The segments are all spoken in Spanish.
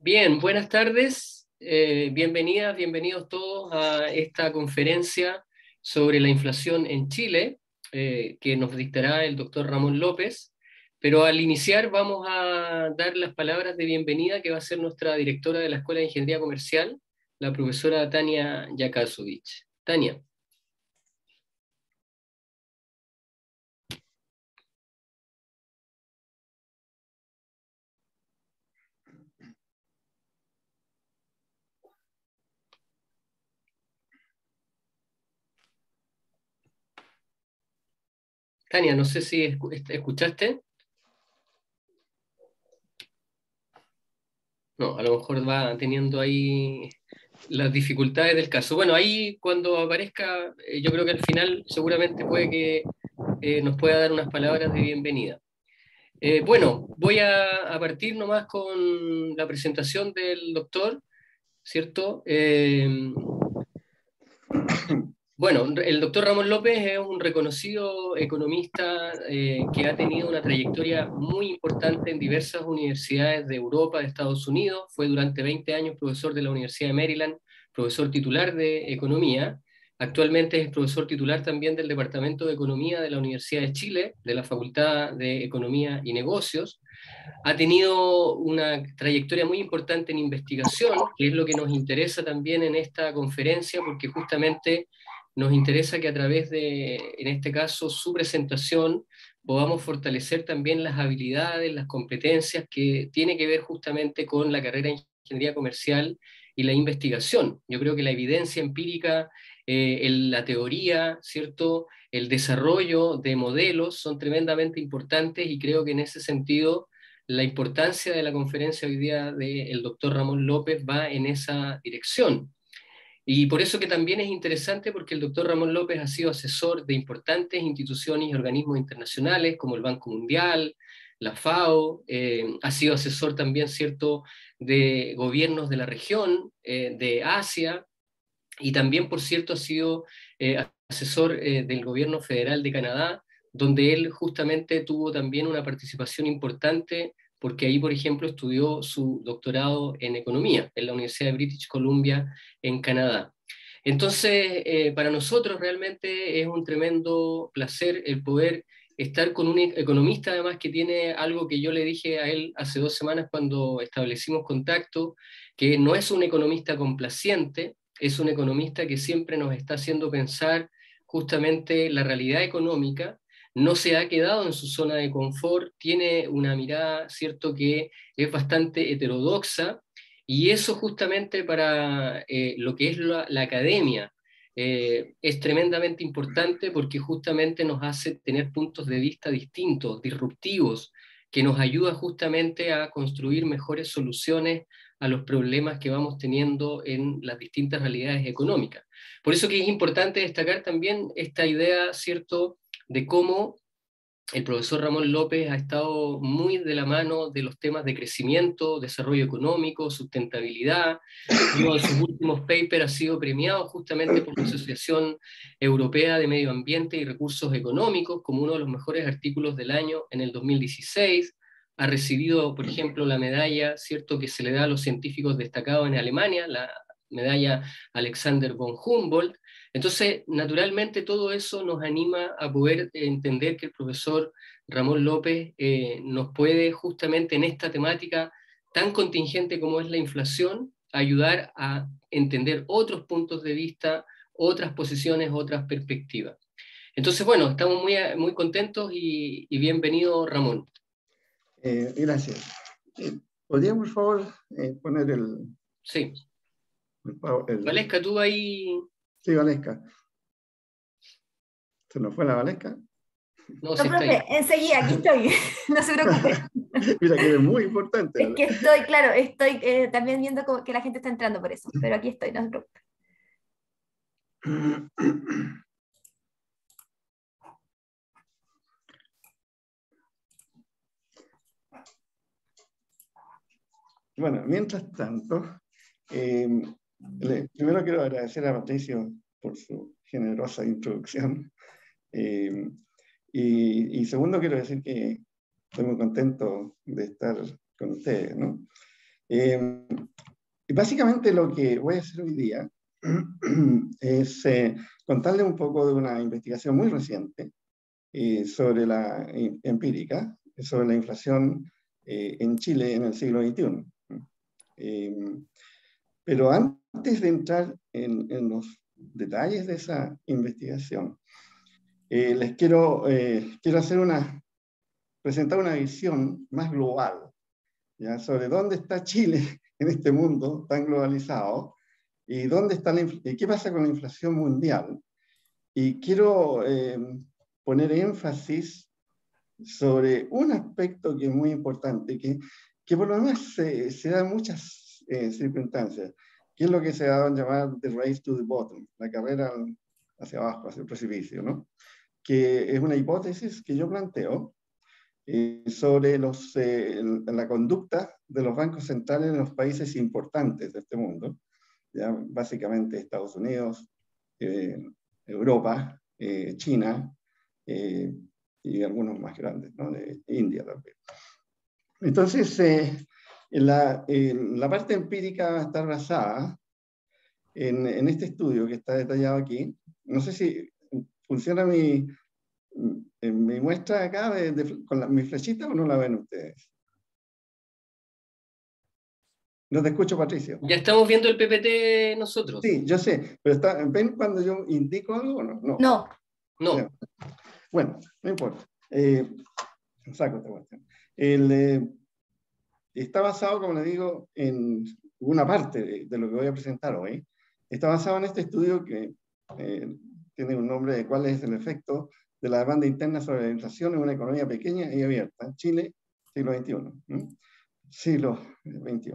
Bien, buenas tardes, bienvenidas, bienvenidos todos a esta conferencia sobre la inflación en Chile, que nos dictará el doctor Ramón López, pero al iniciar vamos a dar las palabras de bienvenida que va a ser nuestra directora de la Escuela de Ingeniería Comercial, la profesora Tania Jakasovich. Tania. Tania, no sé si escuchaste. No, a lo mejor va teniendo ahí las dificultades del caso. Bueno, ahí cuando aparezca, yo creo que al final seguramente puede que nos pueda dar unas palabras de bienvenida. Bueno, voy a partir nomás con la presentación del doctor, ¿cierto? Bueno, el doctor Ramón López es un reconocido economista que ha tenido una trayectoria muy importante en diversas universidades de Europa, de Estados Unidos. Fue durante 20 años profesor de la Universidad de Maryland, profesor titular de Economía. Actualmente es profesor titular también del Departamento de Economía de la Universidad de Chile, de la Facultad de Economía y Negocios. Ha tenido una trayectoria muy importante en investigación, que es lo que nos interesa también en esta conferencia, porque justamente nos interesa que a través de, en este caso, su presentación, podamos fortalecer también las habilidades, las competencias que tiene que ver justamente con la carrera de ingeniería comercial y la investigación. Yo creo que la evidencia empírica, la teoría, ¿cierto? El desarrollo de modelos son tremendamente importantes y creo que en ese sentido la importancia de la conferencia hoy día del doctor Ramón López va en esa dirección. Y por eso que también es interesante porque el doctor Ramón López ha sido asesor de importantes instituciones y organismos internacionales como el Banco Mundial, la FAO, ha sido asesor también, ¿cierto?, de gobiernos de la región, de Asia, y también, por cierto, ha sido asesor del gobierno federal de Canadá, donde él justamente tuvo también una participación importante, porque ahí, por ejemplo, estudió su doctorado en economía en la Universidad de British Columbia en Canadá. Entonces, para nosotros realmente es un tremendo placer el poder estar con un economista, además que tiene algo que yo le dije a él hace 2 semanas cuando establecimos contacto, que no es un economista complaciente, es un economista que siempre nos está haciendo pensar justamente la realidad económica, no se ha quedado en su zona de confort, tiene una mirada, cierto, que es bastante heterodoxa, y eso justamente para lo que es la academia es tremendamente importante porque justamente nos hace tener puntos de vista distintos, disruptivos, que nos ayuda justamente a construir mejores soluciones a los problemas que vamos teniendo en las distintas realidades económicas. Por eso que es importante destacar también esta idea, ¿cierto?, de cómo el profesor Ramón López ha estado muy de la mano de los temas de crecimiento, desarrollo económico, sustentabilidad. Uno de sus últimos papers ha sido premiado justamente por la Asociación Europea de Medio Ambiente y Recursos Económicos como uno de los mejores artículos del año en el 2016. Ha recibido, por ejemplo, la medalla, ¿cierto?, que se le da a los científicos destacados en Alemania, la medalla Alexander von Humboldt. Entonces, naturalmente todo eso nos anima a poder entender que el profesor Ramón López nos puede justamente en esta temática tan contingente como es la inflación, ayudar a entender otros puntos de vista, otras posiciones, otras perspectivas. Entonces, bueno, estamos muy, muy contentos y bienvenido, Ramón. Gracias. ¿Podría, por favor, poner el... Sí. Valesca, tú ahí... Sí, Valesca. ¿Se nos fue la Valesca? No, sí, está ahí. Profe, enseguida, aquí estoy. No se preocupe. Mira que es muy importante. Es que estoy, claro, estoy también viendo que la gente está entrando por eso, pero aquí estoy, no se preocupe. Bueno, mientras tanto, primero quiero agradecer a Patricio por su generosa introducción. Y segundo, quiero decir que estoy muy contento de estar con ustedes, ¿no? Y básicamente lo que voy a hacer hoy día es contarles un poco de una investigación muy reciente sobre la empírica, sobre la inflación en Chile en el siglo XXI. Pero antes de entrar en los detalles de esa investigación, les quiero presentar una visión más global, ¿ya? Sobre dónde está Chile en este mundo tan globalizado y dónde está qué pasa con la inflación mundial. Y quiero poner énfasis sobre un aspecto que es muy importante, que por lo demás se da en muchas circunstancias, que es lo que se ha dado a llamar the race to the bottom, la carrera hacia abajo, hacia el precipicio, ¿no? Que es una hipótesis que yo planteo sobre la conducta de los bancos centrales en los países importantes de este mundo, ¿ya? Básicamente Estados Unidos, Europa, China, y algunos más grandes, ¿no? De India también. Entonces, la parte empírica va a estar basada en este estudio que está detallado aquí. No sé si funciona mi muestra acá con mi flechita o no la ven ustedes. No te escucho, Patricio. Ya estamos viendo el PPT nosotros. Sí, yo sé, pero ¿ven cuando yo indico algo o no? No. No. No. Bueno, no importa. Saco esta cuestión. Está basado, como les digo, en una parte de lo que voy a presentar hoy. Está basado en este estudio que tiene un nombre de cuál es el efecto de la demanda interna sobre la inflación en una economía pequeña y abierta. Chile, siglo XXI. Siglo XXI.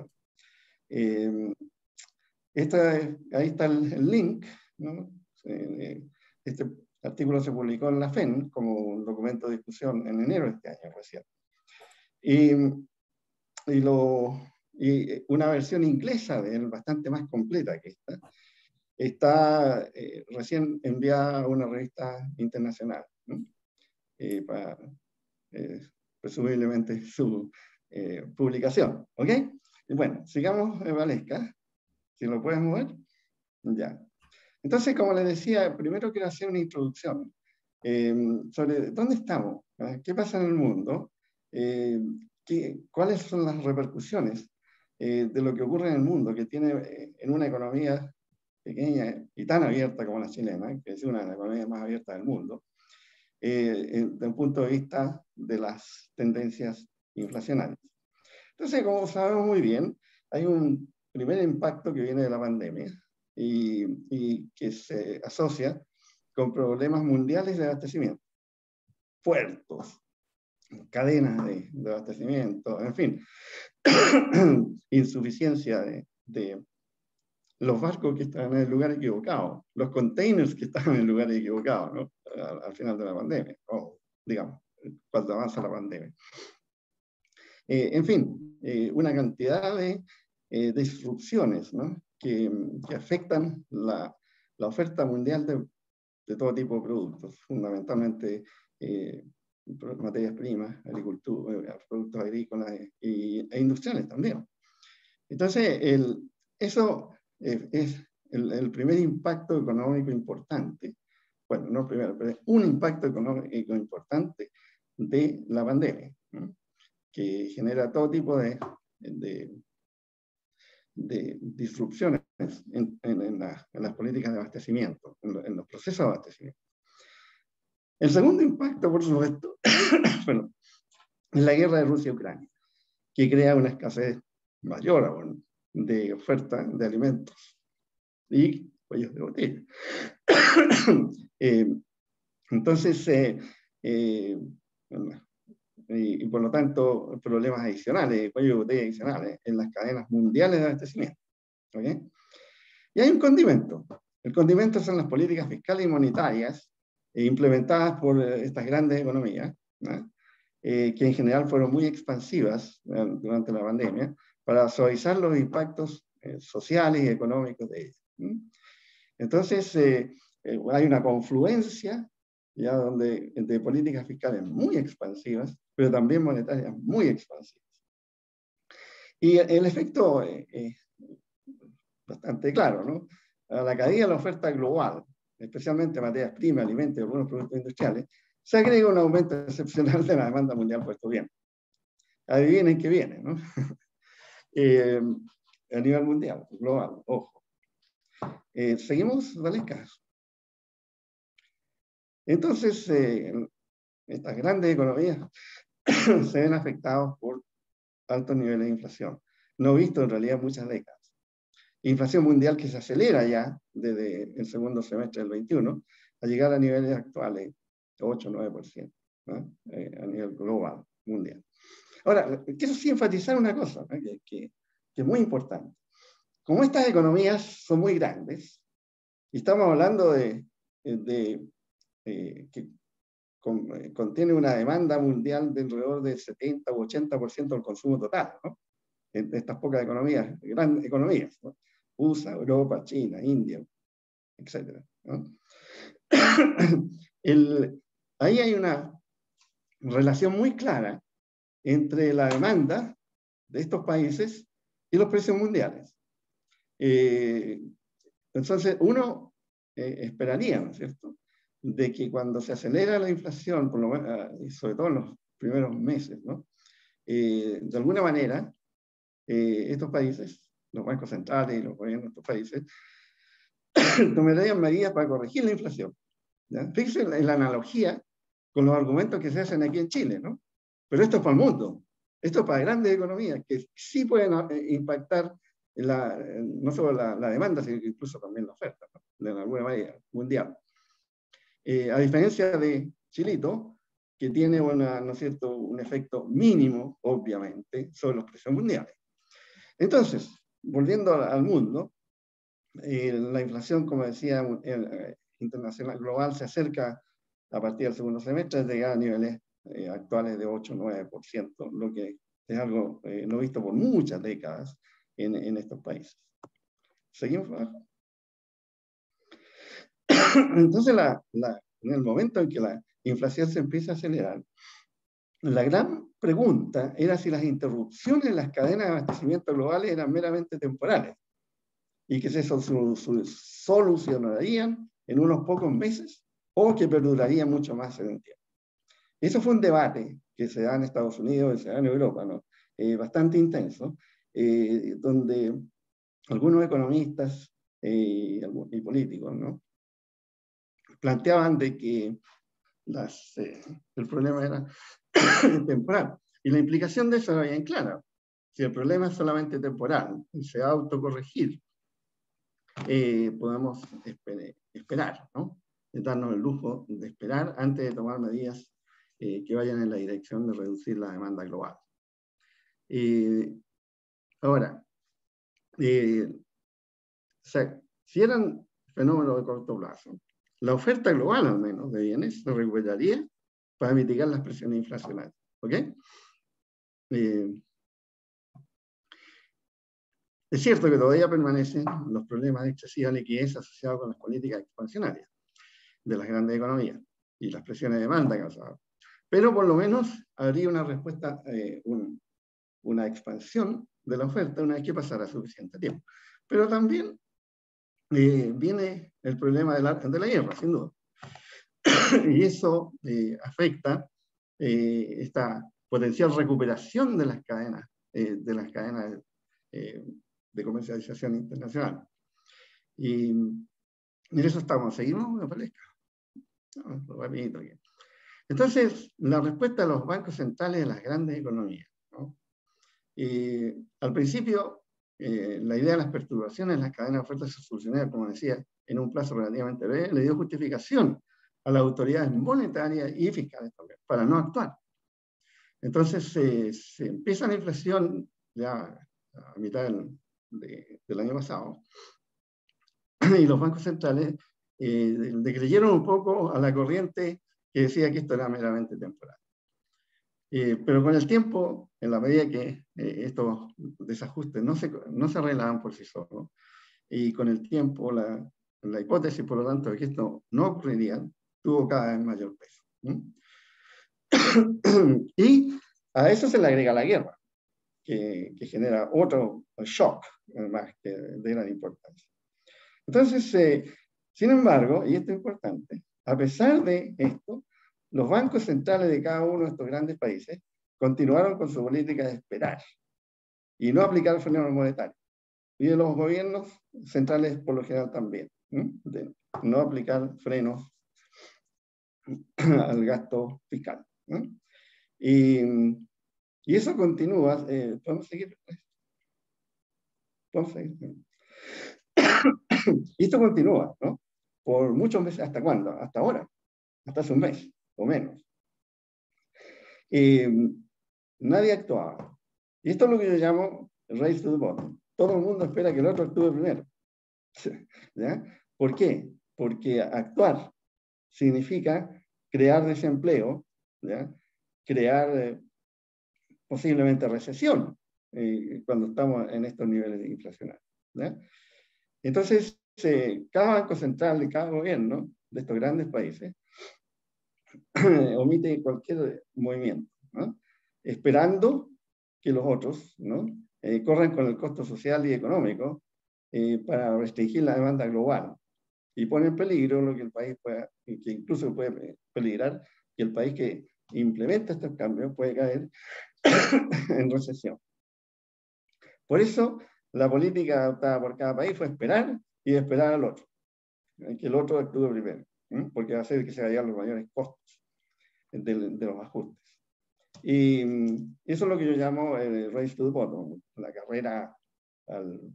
Ahí está el link, ¿no? Este artículo se publicó en la FEN como un documento de discusión en enero de este año recién. Y una versión inglesa de él, bastante más completa que esta, está recién enviada a una revista internacional, ¿no? Para presumiblemente su publicación. ¿Ok? Y bueno, sigamos, Valesca. Si lo puedes mover. Ya. Entonces, como les decía, primero quiero hacer una introducción sobre dónde estamos, qué pasa en el mundo, cuáles son las repercusiones de lo que ocurre en el mundo, que tiene en una economía pequeña y tan abierta como la chilena, que es una de las economías más abiertas del mundo, desde el punto de vista de las tendencias inflacionarias. Entonces, como sabemos muy bien, hay un primer impacto que viene de la pandemia y que se asocia con problemas mundiales de abastecimiento. Puertos, cadenas de abastecimiento, en fin, insuficiencia de los barcos que estaban en el lugar equivocado, los containers que estaban en el lugar equivocado, ¿no? Al final de la pandemia, o digamos, cuando avanza la pandemia. En fin, una cantidad de disrupciones, ¿no? que afectan la oferta mundial de todo tipo de productos, fundamentalmente materias primas, agricultura, productos agrícolas e industriales también. Entonces, eso es el primer impacto económico importante. Bueno, no el primero, pero es un impacto económico importante de la pandemia, ¿no? Que genera todo tipo de disrupciones en las políticas de abastecimiento, en los procesos de abastecimiento. El segundo impacto, por supuesto, bueno, es la guerra de Rusia y Ucrania, que crea una escasez mayor aún de oferta de alimentos y cuellos de botella. Entonces, y por lo tanto, problemas adicionales, cuello de botella adicionales en las cadenas mundiales de abastecimiento. ¿Okay? Y hay un condimento. El condimento son las políticas fiscales y monetarias implementadas por estas grandes economías, ¿no? Que en general fueron muy expansivas durante la pandemia para suavizar los impactos sociales y económicos de ellas. Entonces, hay una confluencia ya de políticas fiscales muy expansivas, pero también monetarias muy expansivas. Y el efecto es bastante claro, ¿no? A la caída de la oferta global, especialmente materias primas, alimentos y algunos productos industriales, se agrega un aumento excepcional de la demanda mundial por estos bienes. Adivinen qué viene, ¿no? A nivel mundial, global, ojo. Seguimos, Valesca. Entonces, estas grandes economías se ven afectadas por altos niveles de inflación, no visto en realidad muchas décadas. Inflación mundial que se acelera ya desde el segundo semestre del 21 a llegar a niveles actuales, 8-9%, ¿no? A nivel global, mundial. Ahora, quiero sí enfatizar una cosa, ¿no? que es muy importante. Como estas economías son muy grandes, y estamos hablando que contiene una demanda mundial de alrededor del 70 u 80% del consumo total, ¿no? En estas pocas economías, grandes economías, ¿no? USA, Europa, China, India, etc., ¿no? Ahí hay una relación muy clara entre la demanda de estos países y los precios mundiales. Entonces, uno esperaría, ¿no es cierto?, de que cuando se acelera la inflación, por lo menos, sobre todo en los primeros meses, ¿no?, de alguna manera, estos países, los bancos centrales y los gobiernos de estos países, tomarían medidas para corregir la inflación. ¿Ya? Fíjense en la analogía con los argumentos que se hacen aquí en Chile, ¿no? Pero esto es para el mundo, esto es para grandes economías que sí pueden impactar no solo la demanda, sino incluso también la oferta, ¿no?, de alguna manera, mundial. A diferencia de Chilito, que tiene ¿no es cierto?, un efecto mínimo, obviamente, sobre los precios mundiales. Entonces, volviendo al mundo, la inflación, como decía, internacional global se acerca a partir del segundo semestre, de llegar a niveles actuales de 8-9%, lo que es algo no visto por muchas décadas en estos países. ¿Seguimos abajo? Entonces, en el momento en que la inflación se empieza a acelerar, la gran pregunta era si las interrupciones en las cadenas de abastecimiento globales eran meramente temporales y que se solucionarían en unos pocos meses o que perdurarían mucho más en el tiempo. Eso fue un debate que se da en Estados Unidos, que se da en Europa, ¿no? Bastante intenso, donde algunos economistas y políticos, ¿no?, planteaban de que el problema era temporal. Y la implicación de eso era bien clara. Si el problema es solamente temporal y se va a autocorregir, podemos esperar, ¿no?, darnos el lujo de esperar antes de tomar medidas que vayan en la dirección de reducir la demanda global. Ahora, o sea, si eran fenómenos de corto plazo, la oferta global, al menos, de bienes se recuperaría para mitigar las presiones inflacionarias. ¿Ok? Es cierto que todavía permanecen los problemas de excesiva liquidez asociados con las políticas expansionarias de las grandes economías y las presiones de demanda causadas. Pero por lo menos habría una respuesta, una expansión de la oferta una vez que pasara suficiente tiempo. Pero también viene el problema de la guerra, sin duda. Y eso afecta esta potencial recuperación de las cadenas de comercialización internacional. Y en eso estamos. ¿Seguimos? ¿Me parece? No, rapidito aquí. Entonces, la respuesta de los bancos centrales de las grandes economías, ¿no? Al principio, la idea de las perturbaciones en las cadenas de oferta se solucionaría, como decía, en un plazo relativamente breve, le dio justificación a las autoridades monetarias y fiscales también, para no actuar. Entonces, se empieza la inflación ya a mitad del año pasado, y los bancos centrales decreyeron un poco a la corriente que decía que esto era meramente temporal. Pero con el tiempo, en la medida que estos desajustes no se arreglaban por sí solos, y con el tiempo la hipótesis, por lo tanto, de que esto no ocurriría, tuvo cada vez mayor peso. Y a eso se le agrega la guerra, que genera otro shock, además, de gran importancia. Entonces, sin embargo, y esto es importante, a pesar de esto, los bancos centrales de cada uno de estos grandes países continuaron con su política de esperar y no aplicar el freno monetario. Y de los gobiernos centrales, por lo general, también, de no aplicar frenos al gasto fiscal. Y eso continúa. ¿Podemos seguir? ¿Podemos seguir? Y esto continúa, ¿no? Por muchos meses. ¿Hasta cuándo? Hasta ahora. Hasta hace un mes o menos. Nadie actuaba. Y esto es lo que yo llamo race to the bottom. Todo el mundo espera que el otro actúe primero. ¿Ya? ¿Por qué? Porque actuar significa crear desempleo, ¿ya? Crear posiblemente recesión cuando estamos en estos niveles de inflacionarios. ¿Ya? Entonces, cada banco central y cada gobierno de estos grandes países omite cualquier movimiento, ¿no? Esperando que los otros, ¿no? Corran con el costo social y económico para restringir la demanda global y pone en peligro lo que el país pueda, que incluso puede peligrar que el país que implementa estos cambios puede caer en recesión. Por eso, la política adoptada por cada país fue esperar y esperar al otro, que el otro actúe primero, porque va a hacer que se vayan los mayores costos de los ajustes. Y eso es lo que yo llamo el race to the bottom, la carrera al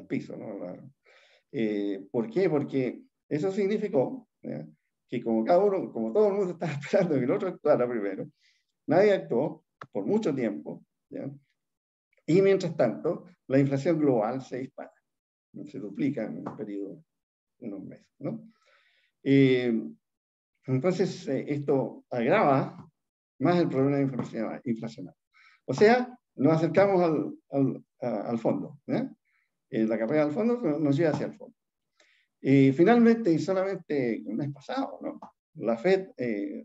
piso, ¿no? ¿Por qué? Porque eso significó que como todo el mundo estaba esperando que el otro actuara primero, nadie actuó por mucho tiempo, ¿ya? Y mientras tanto, la inflación global se dispara, se duplica en un periodo de unos meses, ¿no? Entonces, esto agrava más el problema inflacionario. O sea, nos acercamos al fondo. La carrera al fondo nos lleva hacia el fondo. Y finalmente, y solamente el mes pasado, ¿no? La Fed,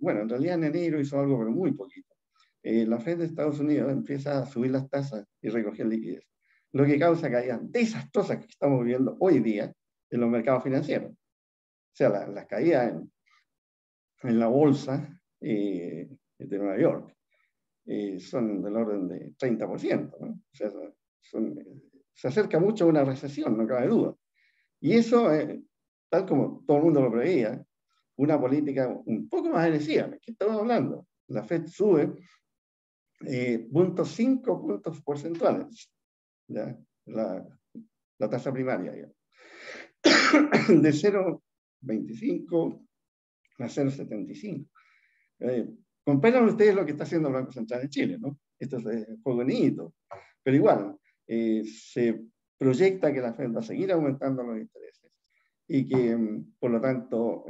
bueno, en realidad en enero hizo algo, pero muy poquito. La Fed de Estados Unidos empieza a subir las tasas y recoger liquidez, lo que causa caídas desastrosas que estamos viendo hoy día en los mercados financieros. O sea, las caídas en la bolsa de Nueva York son del orden de 30%, ¿no? O sea, se acerca mucho a una recesión, no cabe duda. Y eso, tal como todo el mundo lo preveía, una política un poco más agresiva. ¿De qué estamos hablando? La Fed sube 0.5 puntos porcentuales, ¿ya? La tasa primaria, digamos. De 0.25 a 0.75. Comparan ustedes lo que está haciendo el Banco Central de Chile, ¿no? Esto es bonito, pero igual, se proyecta que la Fed va a seguir aumentando los intereses y que, por lo tanto,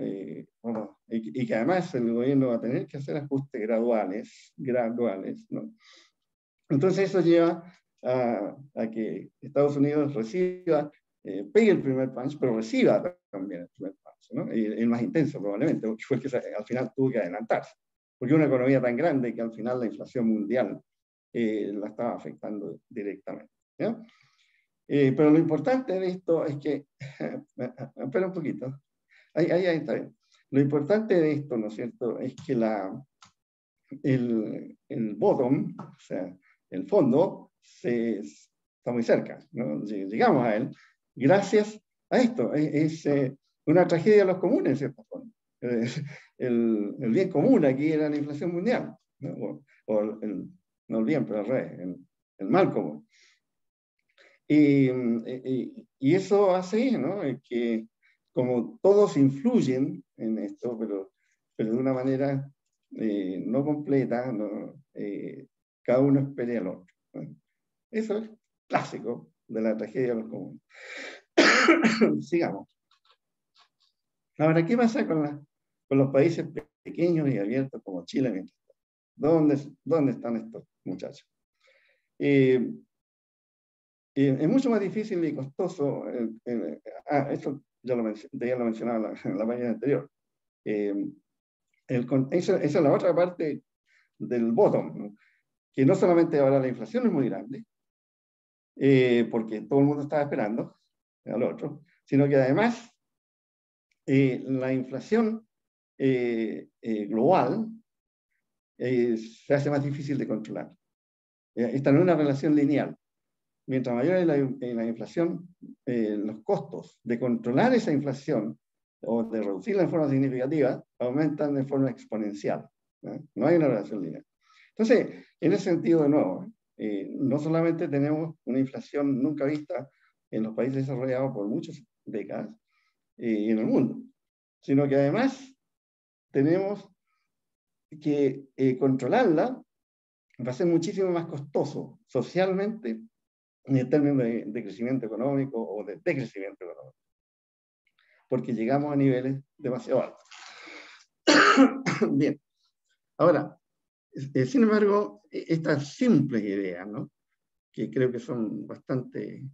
y que además el gobierno va a tener que hacer ajustes graduales, ¿no? Entonces eso lleva a que Estados Unidos reciba, pegue el primer punch, pero reciba también el primer punch, ¿no? Y el más intenso probablemente, porque fue el que al final tuvo que adelantarse, porque una economía tan grande que al final la inflación mundial la estaba afectando directamente, ¿ya? Pero lo importante de esto es que, espera un poquito, ahí está bien. Lo importante de esto, ¿no es cierto?, es que el bottom, o sea, el fondo, está muy cerca, ¿no? Llegamos a él gracias a esto. Es una tragedia de los comunes, en cierta forma. El bien común aquí era la inflación mundial, ¿no? No el bien, pero al revés, el mal común. Y eso hace, ¿no?, que como todos influyen en esto, pero de una manera no completa, ¿no? Cada uno espera al otro, ¿no? Eso es clásico de la tragedia de los comunes. Sigamos. Ahora, ¿qué pasa con los países pequeños y abiertos como Chile? ¿Dónde están estos muchachos? Es mucho más difícil y costoso. Esto ya lo mencionaba en la página anterior. Esa es la otra parte del bottom, ¿no? que no solamente ahora la inflación es muy grande, porque todo el mundo estaba esperando al otro, sino que además la inflación global se hace más difícil de controlar. Está en una relación lineal. Mientras mayor es la inflación, los costos de controlar esa inflación o de reducirla en forma significativa aumentan de forma exponencial. No hay una relación lineal. Entonces, en ese sentido, de nuevo, no solamente tenemos una inflación nunca vista en los países desarrollados por muchas décadas y en el mundo, sino que además tenemos que controlarla va a ser muchísimo más costoso socialmente en términos de crecimiento económico o de decrecimiento económico, porque llegamos a niveles demasiado altos. Bien, ahora, sin embargo, estas simples ideas, ¿no?, que creo que son bastante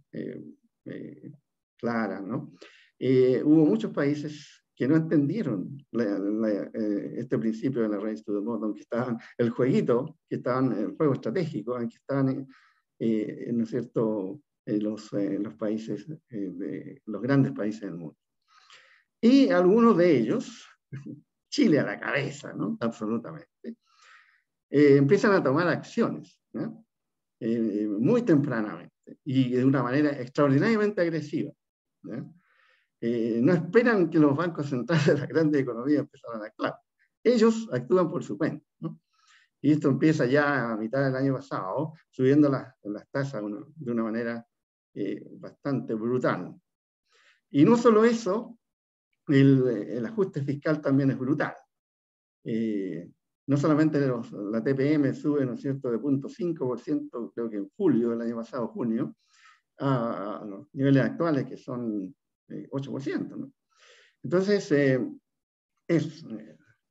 claras, ¿no? Hubo muchos países que no entendieron este principio de la race to the bottom, que estaban, el jueguito, que estaban, el juego estratégico, en que estaban, ¿no es cierto?, los países, los grandes países del mundo. Y algunos de ellos, Chile a la cabeza, ¿no?, absolutamente, empiezan a tomar acciones, ¿no?, muy tempranamente y de una manera extraordinariamente agresiva, ¿no? No esperan que los bancos centrales de las grandes economías empezaran a actuar. Ellos actúan por su cuenta, ¿no? Y esto empieza ya a mitad del año pasado, subiendo las tasas de una manera bastante brutal. Y no solo eso, el ajuste fiscal también es brutal. No solamente la TPM sube, ¿no es cierto?, de 0.5%, creo que en julio del año pasado, junio, a los niveles actuales que son 8%, ¿no? Entonces, es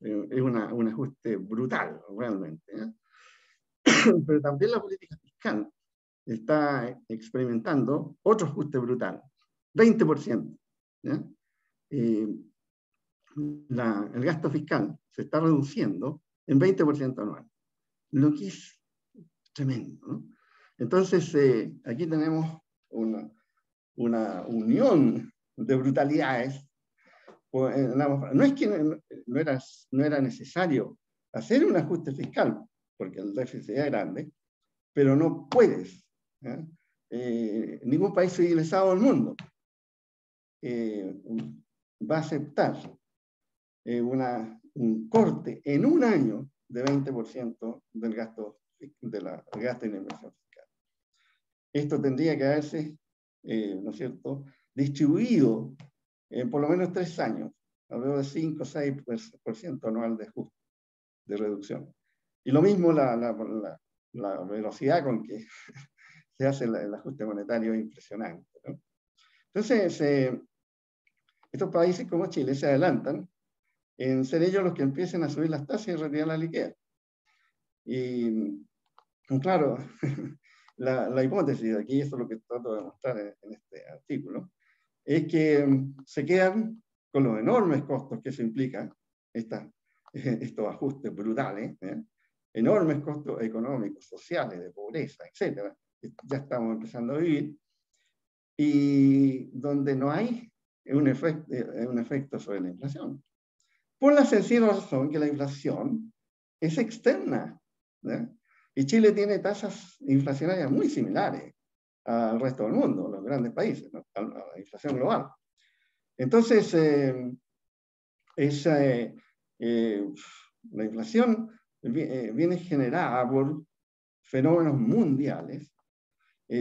un ajuste brutal, realmente, ¿eh? Pero también la política fiscal está experimentando otro ajuste brutal, 20%. ¿Ya? El gasto fiscal se está reduciendo en 20% anual, lo que es tremendo, ¿no? Entonces, aquí tenemos una unión de brutalidades. No es que no era necesario hacer un ajuste fiscal, porque el déficit es grande, pero no puedes. Ningún país civilizado del mundo va a aceptar un corte en un año de 20% del gasto en inversión fiscal. Esto tendría que haberse, ¿no es cierto?, distribuido en por lo menos 3 años, alrededor de 5 o 6% anual de ajuste, de reducción. Y lo mismo la velocidad con que se hace el ajuste monetario es impresionante, ¿no? Entonces, estos países como Chile se adelantan en ser ellos los que empiecen a subir las tasas y retirar la liquidez. Y claro, la hipótesis de aquí, eso es lo que trato de mostrar en este artículo, es que se quedan con los enormes costos que eso implica, estos ajustes brutales, enormes costos económicos, sociales, de pobreza, etc. Ya estamos empezando a vivir, y donde no hay un efecto sobre la inflación. Por la sencilla razón que la inflación es externa, ¿no? Y Chile tiene tasas inflacionarias muy similares al resto del mundo, los grandes países, ¿no?, a la inflación global. Entonces, la inflación viene generada por fenómenos mundiales.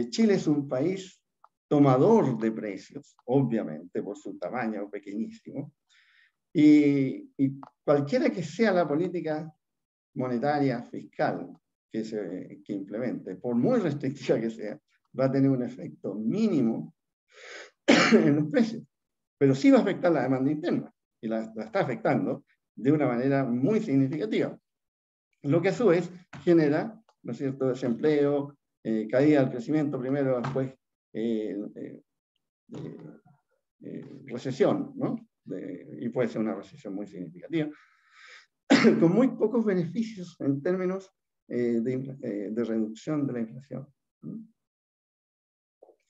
Chile es un país tomador de precios, obviamente, por su tamaño pequeñísimo, y cualquiera que sea la política monetaria, fiscal, que implemente, por muy restrictiva que sea, va a tener un efecto mínimo en los precios, pero sí va a afectar la demanda interna, y la está afectando de una manera muy significativa, lo que a su vez genera, ¿no es cierto?, desempleo, caída del crecimiento primero, después recesión, ¿no? Y puede ser una recesión muy significativa, con muy pocos beneficios en términos de reducción de la inflación.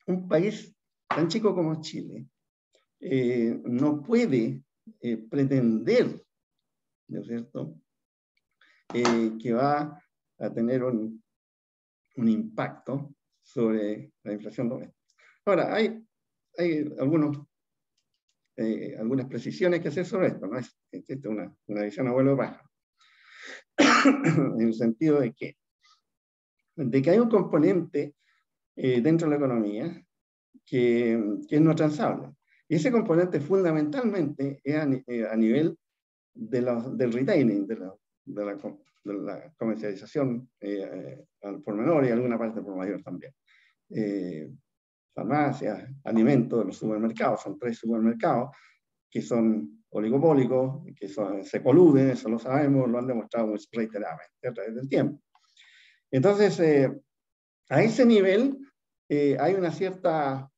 Un país tan chico como Chile no puede pretender, ¿no es cierto?, que va a tener un impacto sobre la inflación doméstica. Ahora, hay algunas precisiones que hacer sobre esto, ¿no? Existe una visión abuelo de paja, en el sentido de que hay un componente dentro de la economía que es no transable. Y ese componente fundamentalmente es a nivel del retailing, de la comercialización al por menor y alguna parte por mayor también. Farmacias, alimentos, los supermercados, son 3 supermercados que son oligopólicos, que se coluden, eso lo sabemos, lo han demostrado muy reiteradamente a través del tiempo. Entonces, a ese nivel hay una cierta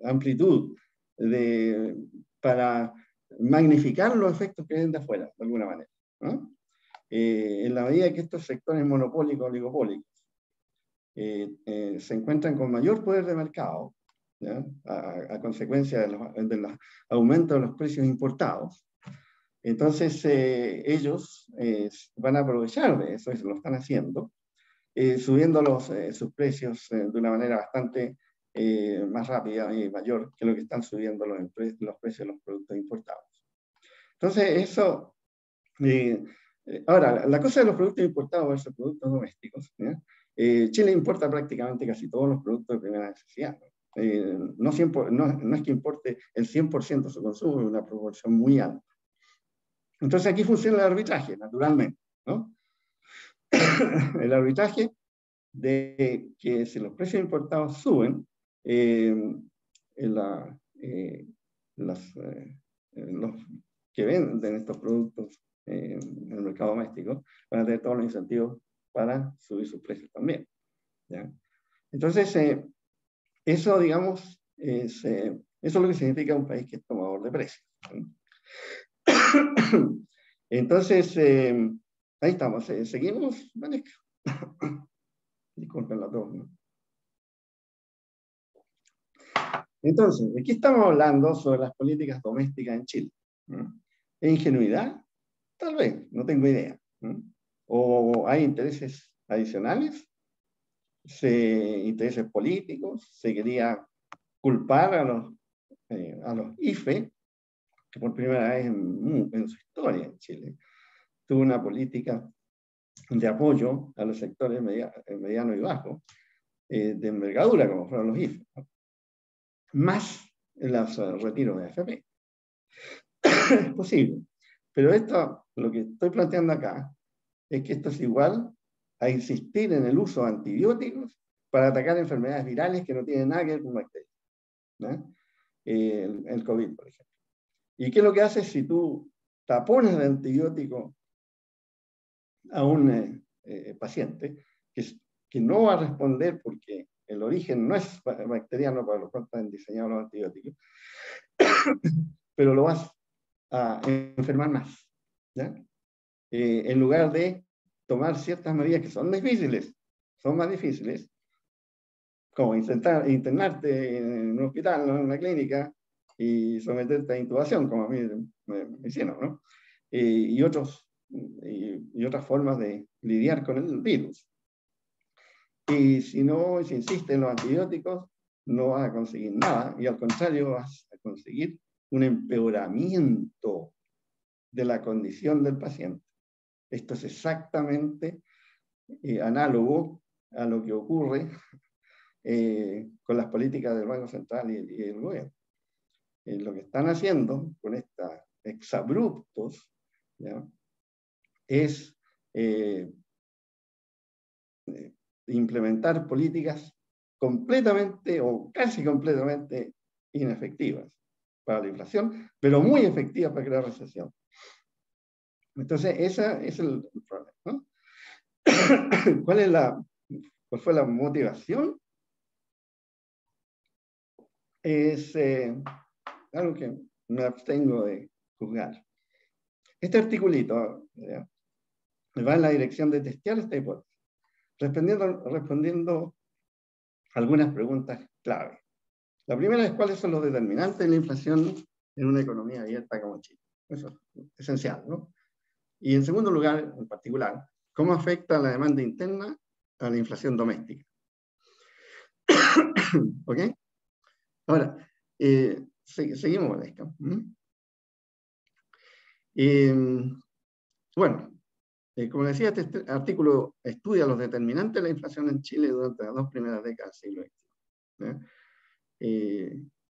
amplitud para magnificar los efectos que vienen de afuera, de alguna manera, ¿no? En la medida que estos sectores monopólicos, oligopólicos, se encuentran con mayor poder de mercado, ¿ya?, a consecuencia de los aumentos de los precios importados, entonces ellos van a aprovechar de eso, y lo están haciendo, subiendo sus precios de una manera bastante más rápida y mayor que lo que están subiendo los precios de los productos importados. Entonces, eso... ahora, la cosa de los productos importados versus productos domésticos, ¿ya? Chile importa prácticamente casi todos los productos de primera necesidad. No es que importe el 100% de su consumo, es una proporción muy alta. Entonces aquí funciona el arbitraje, naturalmente, ¿no? El arbitraje de que si los precios importados suben, los que venden estos productos en el mercado doméstico van a tener todos los incentivos para subir sus precios también, ¿ya? Entonces, eso, digamos, eso es lo que significa un país que es tomador de precios, ¿no? Entonces, ahí estamos. ¿Seguimos, Vanesca? Disculpen la tos, ¿no? Entonces, ¿de qué estamos hablando sobre las políticas domésticas en Chile? ¿Es ingenuidad? Tal vez, no tengo idea. ¿O hay intereses adicionales? ¿Intereses políticos? ¿Se quería culpar a los IFE, que por primera vez en su historia en Chile tuvo una política de apoyo a los sectores medianos y bajos de envergadura, como fueron los IFE, ¿no?, más los retiros de AFP? Es posible. Pero lo que estoy planteando acá es que esto es igual a insistir en el uso de antibióticos para atacar enfermedades virales que no tienen nada que ver con bacterias, ¿no? El COVID, por ejemplo. ¿Y qué es lo que hace si tú tapones de antibiótico a un paciente que no va a responder porque el origen no es bacteriano para lo cual están diseñados los antibióticos, pero lo vas a enfermar más, ¿ya? En lugar de tomar ciertas medidas que son más difíciles, como internarte en un hospital, ¿no?, en una clínica, y someterte a intubación, como a mí me hicieron, ¿no? Y otras formas de lidiar con el virus. Y si insistes en los antibióticos, no vas a conseguir nada, y al contrario vas a conseguir un empeoramiento de la condición del paciente. Esto es exactamente análogo a lo que ocurre con las políticas del Banco Central y el gobierno. Lo que están haciendo con estos exabruptos, ¿ya?, es implementar políticas completamente o casi completamente inefectivas para la inflación, pero muy efectivas para crear recesión. Entonces, ese es el problema, ¿no? ¿Cuál fue la motivación? Es algo que me abstengo de juzgar. Este articulito, ¿ya?, va en la dirección de testear esta hipótesis, respondiendo algunas preguntas clave. La primera es cuáles son los determinantes de la inflación en una economía abierta como Chile. Eso es esencial, ¿no? Y en segundo lugar, en particular, cómo afecta la demanda interna a la inflación doméstica. ¿Ok? Ahora, seguimos, Valesca. Bueno, como decía, este artículo estudia los determinantes de la inflación en Chile durante las 2 primeras décadas del siglo XX.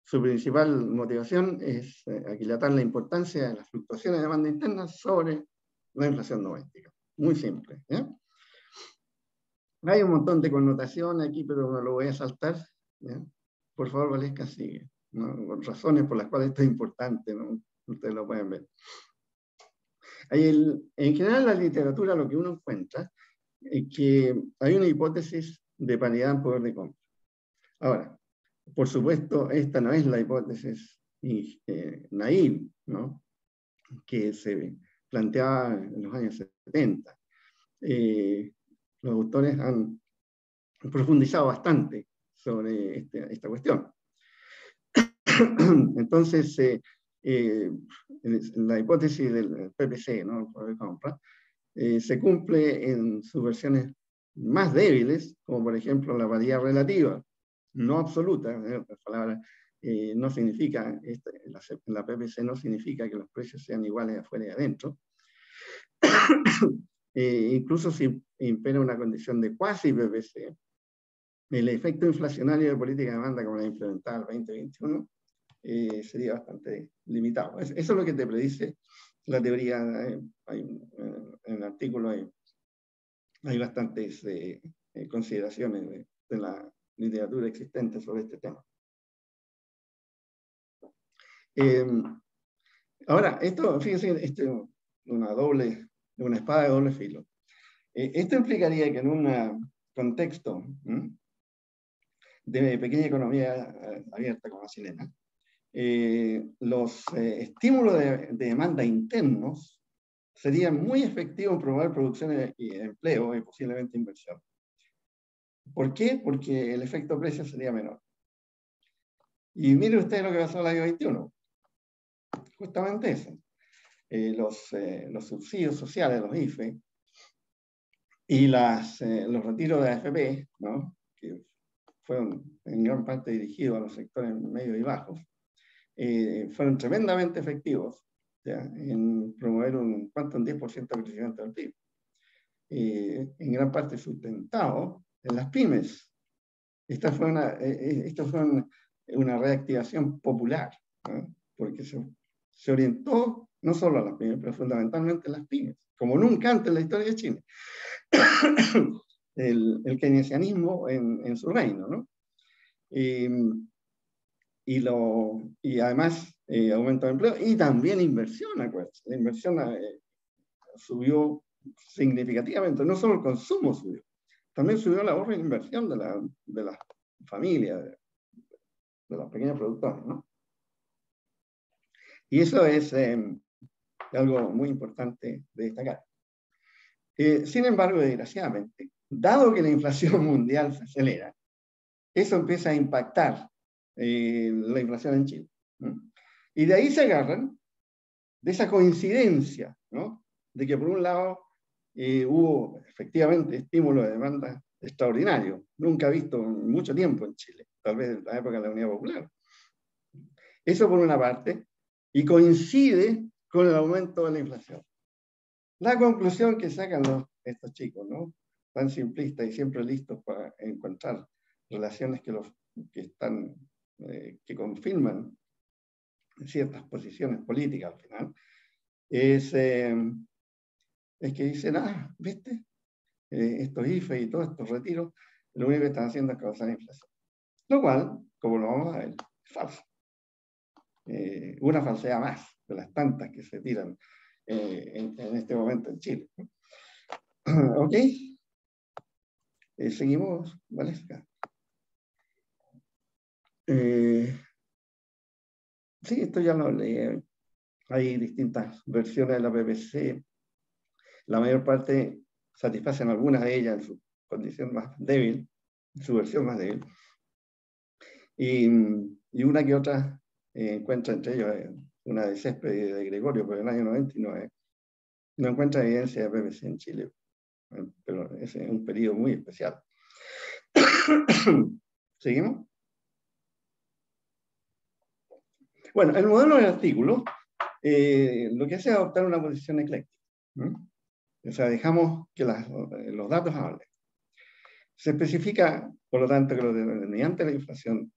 Su principal motivación es aquilatar la importancia de las fluctuaciones de demanda interna sobre la inflación doméstica. Muy simple. Hay un montón de connotaciones aquí, pero me lo voy a saltar. Por favor, Valesca, sigue. ¿No? Razones por las cuales esto es importante, ¿no? Ustedes lo pueden ver. En general, en la literatura lo que uno encuentra es que hay una hipótesis de paridad en poder de compra. Ahora, por supuesto, esta no es la hipótesis naive, ¿no? Que se planteaba en los años 70. Los autores han profundizado bastante sobre esta cuestión. Entonces, la hipótesis del PPC, ¿no? El poder de compra, se cumple en sus versiones más débiles, como por ejemplo la paridad relativa, no absoluta, en otras palabras, no significa, la PPC no significa que los precios sean iguales afuera y adentro. Incluso si impera una condición de cuasi PPC, el efecto inflacionario de política de demanda como la implementada en el 2021 sería bastante limitado. Eso es lo que te predice la teoría. En el artículo hay bastantes consideraciones de la literatura existente sobre este tema. Ahora, esto, fíjense, esto es una espada de doble filo. Esto implicaría que en un contexto de pequeña economía abierta como la chilena, los estímulos de demanda internos serían muy efectivos en promover producción y empleo y posiblemente inversión. ¿Por qué? Porque el efecto precio sería menor. Y mire usted lo que pasó en el año 21. Justamente eso. Los subsidios sociales, los IFE, y los retiros de AFP, ¿no? Que fueron en gran parte dirigidos a los sectores medios y bajos, fueron tremendamente efectivos, ¿ya? En promover un 10% de crecimiento del PIB. En gran parte sustentado en las pymes. Esto fue una reactivación popular, ¿no? Porque se orientó no solo a las pymes, pero fundamentalmente a las pymes, como nunca antes en la historia de Chile. el keynesianismo en su reino, ¿no? Y además aumento de empleo y también inversión, acuérdense. La inversión subió significativamente, no solo el consumo subió, también subió el ahorro e inversión de las familias, de los pequeños productores, ¿no? Y eso es algo muy importante de destacar. Sin embargo, desgraciadamente, dado que la inflación mundial se acelera, eso empieza a impactar la inflación en Chile. Y de ahí se agarran, de esa coincidencia, ¿no? De que por un lado hubo efectivamente estímulo de demanda extraordinario, nunca visto en mucho tiempo en Chile, tal vez en la época de la Unidad Popular. Eso por una parte, y coincide con el aumento de la inflación. La conclusión que sacan estos chicos, ¿no? Tan simplistas y siempre listos para encontrar relaciones que confirman ciertas posiciones políticas al final, es que dicen, ¿viste? Estos IFE y todos estos retiros, lo único que están haciendo es causar inflación. Lo cual, como lo vamos a ver, es falso. Una falsedad más de las tantas que se tiran en este momento en Chile. ¿Ok? Seguimos, Valesca. Sí, esto ya lo leí. Hay distintas versiones de la PPC. la mayor parte satisfacen algunas de ellas en su condición más débil, su versión más débil, y una que otra encuentra entre ellos, una de Céspedes y de Gregorio, pero en el año 99, no encuentra evidencia de PPC en Chile, pero ese es un periodo muy especial. ¿Seguimos? Bueno, el modelo del artículo lo que hace es adoptar una posición ecléctica. O sea, dejamos que los datos hablen. Se especifica, por lo tanto, que los determinantes de la inflación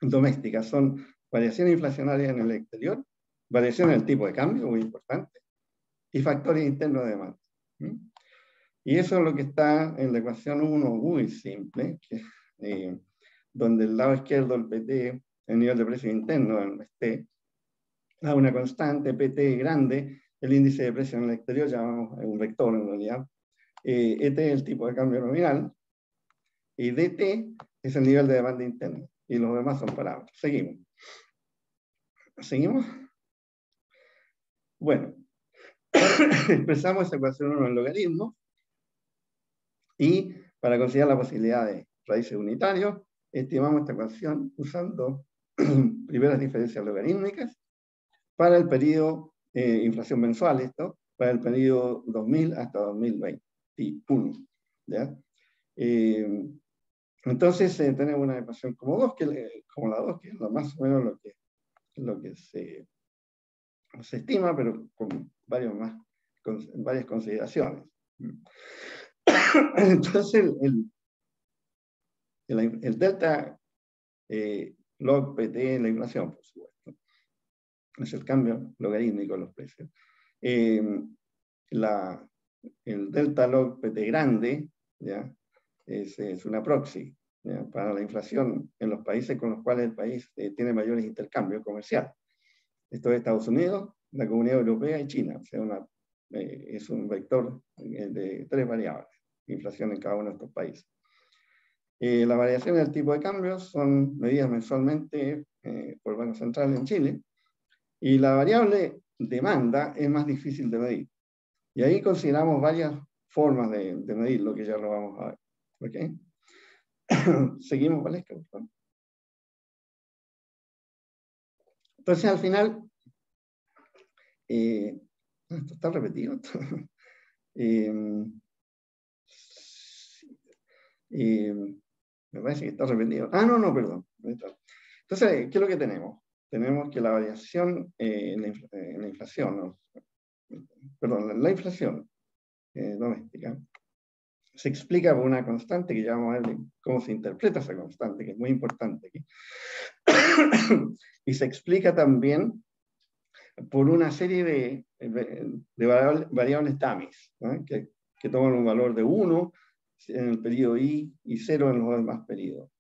doméstica son variaciones inflacionarias en el exterior, variaciones del tipo de cambio, muy importante, y factores internos de demanda. Y eso es lo que está en la ecuación 1, muy simple, que, donde el lado izquierdo, el PT, el nivel de precio interno, el ST, a una constante, PT grande, el índice de precio en el exterior, llamamos un vector en realidad, ET es el tipo de cambio nominal, y DT es el nivel de demanda interna, y los demás son parámetros. Seguimos. ¿Seguimos? Bueno, expresamos esa ecuación 1 en logaritmo, y para considerar la posibilidad de raíces unitarios, estimamos esta ecuación usando primeras diferencias logarítmicas para el periodo, inflación mensual, esto, para el periodo 2000 hasta 2021. ¿Ya? Entonces tenemos una ecuación como la 2, que es más o menos lo que se estima, pero con varias consideraciones. Entonces el delta log PT, la inflación, por supuesto, es el cambio logarítmico de los precios. El delta log PT grande, ¿ya? Es una proxy, ¿ya? Para la inflación en los países con los cuales el país tiene mayores intercambios comerciales. Esto es Estados Unidos, la Comunidad Europea y China. O sea, es un vector de 3 variables, inflación en cada uno de estos países. Las variaciones del tipo de cambio son medidas mensualmente por el Banco Central en Chile, y la variable demanda es más difícil de medir. Y ahí consideramos varias formas de medir, lo que ya lo vamos a ver. ¿Ok? Seguimos, Valesca, por favor. Entonces, al final, esto está repetido. Me parece que está repetido. No, perdón. Entonces, ¿qué es lo que tenemos? Tenemos que la variación en la inflación, la inflación doméstica se explica por una constante que ya vamos a ver cómo se interpreta esa constante, que es muy importante aquí. Y se explica también por una serie de variables TAMIS, ¿no? que toman un valor de 1 en el periodo I y 0 en los demás periodos.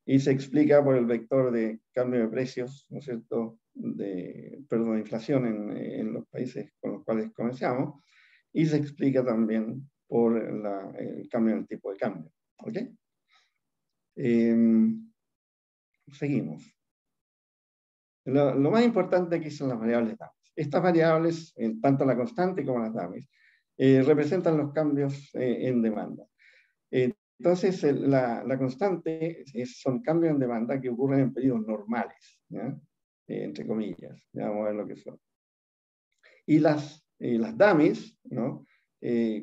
Y se explica por el vector de cambio de precios, ¿no es cierto?, de inflación en los países con los cuales comerciamos, y se explica también por el cambio en el tipo de cambio. ¿Ok? Seguimos. Lo más importante aquí son las variables TAMIS. Estas variables, tanto la constante como las TAMIS, representan los cambios en demanda. Entonces, la constante son cambios en demanda que ocurren en periodos normales, ¿ya? Entre comillas, ya vamos a ver lo que son. Y las dummies, ¿no?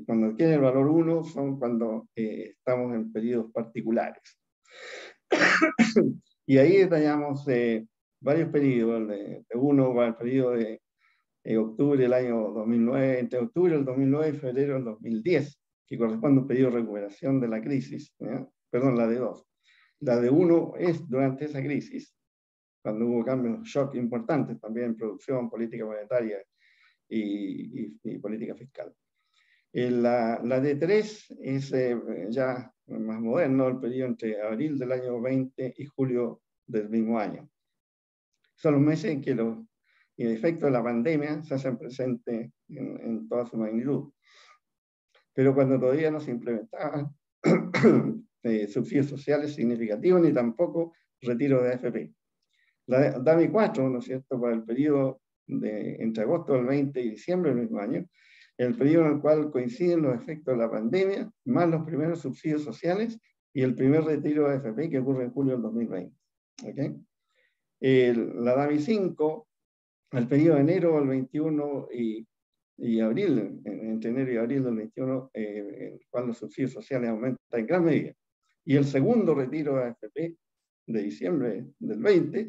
Cuando tienen el valor 1, son cuando estamos en periodos particulares. Y ahí detallamos varios periodos, de 1 para el periodo de octubre del año 2009, entre octubre del 2009 y febrero del 2010, que corresponde a un periodo de recuperación de la crisis, ¿ya? Perdón, la de 2. La de 1 es durante esa crisis, cuando hubo cambios, shock importantes también en producción, política monetaria y política fiscal. La de 3 es ya más moderno, el periodo entre abril del año 20 y julio del mismo año. Son los meses en que los efectos de la pandemia se hacen presentes en toda su magnitud. Pero cuando todavía no se implementaban subsidios sociales significativos, ni tampoco retiro de AFP. La DAMI 4, ¿no es cierto?, para el periodo entre agosto del 20 y diciembre del mismo año, el periodo en el cual coinciden los efectos de la pandemia, más los primeros subsidios sociales y el primer retiro de AFP que ocurre en julio del 2020. ¿Okay? La DAMI 5, el periodo de enero del 21 y abril, entre enero y abril del 21, en el cual los subsidios sociales aumentan en gran medida. Y el segundo retiro de AFP de diciembre del 20,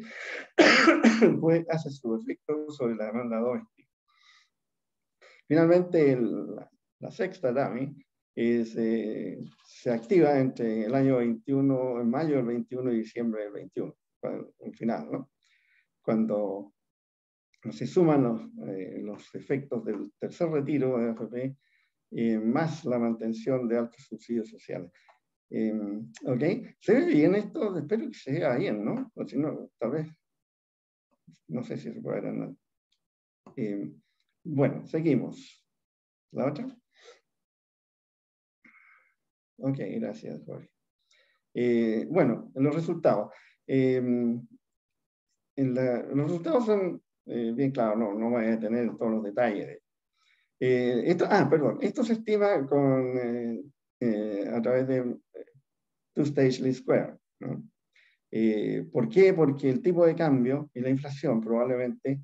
pues hace su efecto sobre la demanda doméstica. Finalmente, la sexta DAMI se activa entre el año 21, en mayo del 21 y diciembre del 21, al final, ¿no? Cuando se suman los efectos del tercer retiro de AFP, más la mantención de altos subsidios sociales. ¿Ok? ¿Se ve bien esto? Espero que se vea bien, ¿no? O si no, tal vez, no sé si se puede ver nada. Bueno, seguimos. ¿La otra? Ok, gracias, Jorge. Bueno, los resultados. Los resultados son bien claros, no voy a detener todos los detalles. Perdón, esto se estima con, a través de two-stage least square, ¿no? ¿Por qué? Porque el tipo de cambio y la inflación probablemente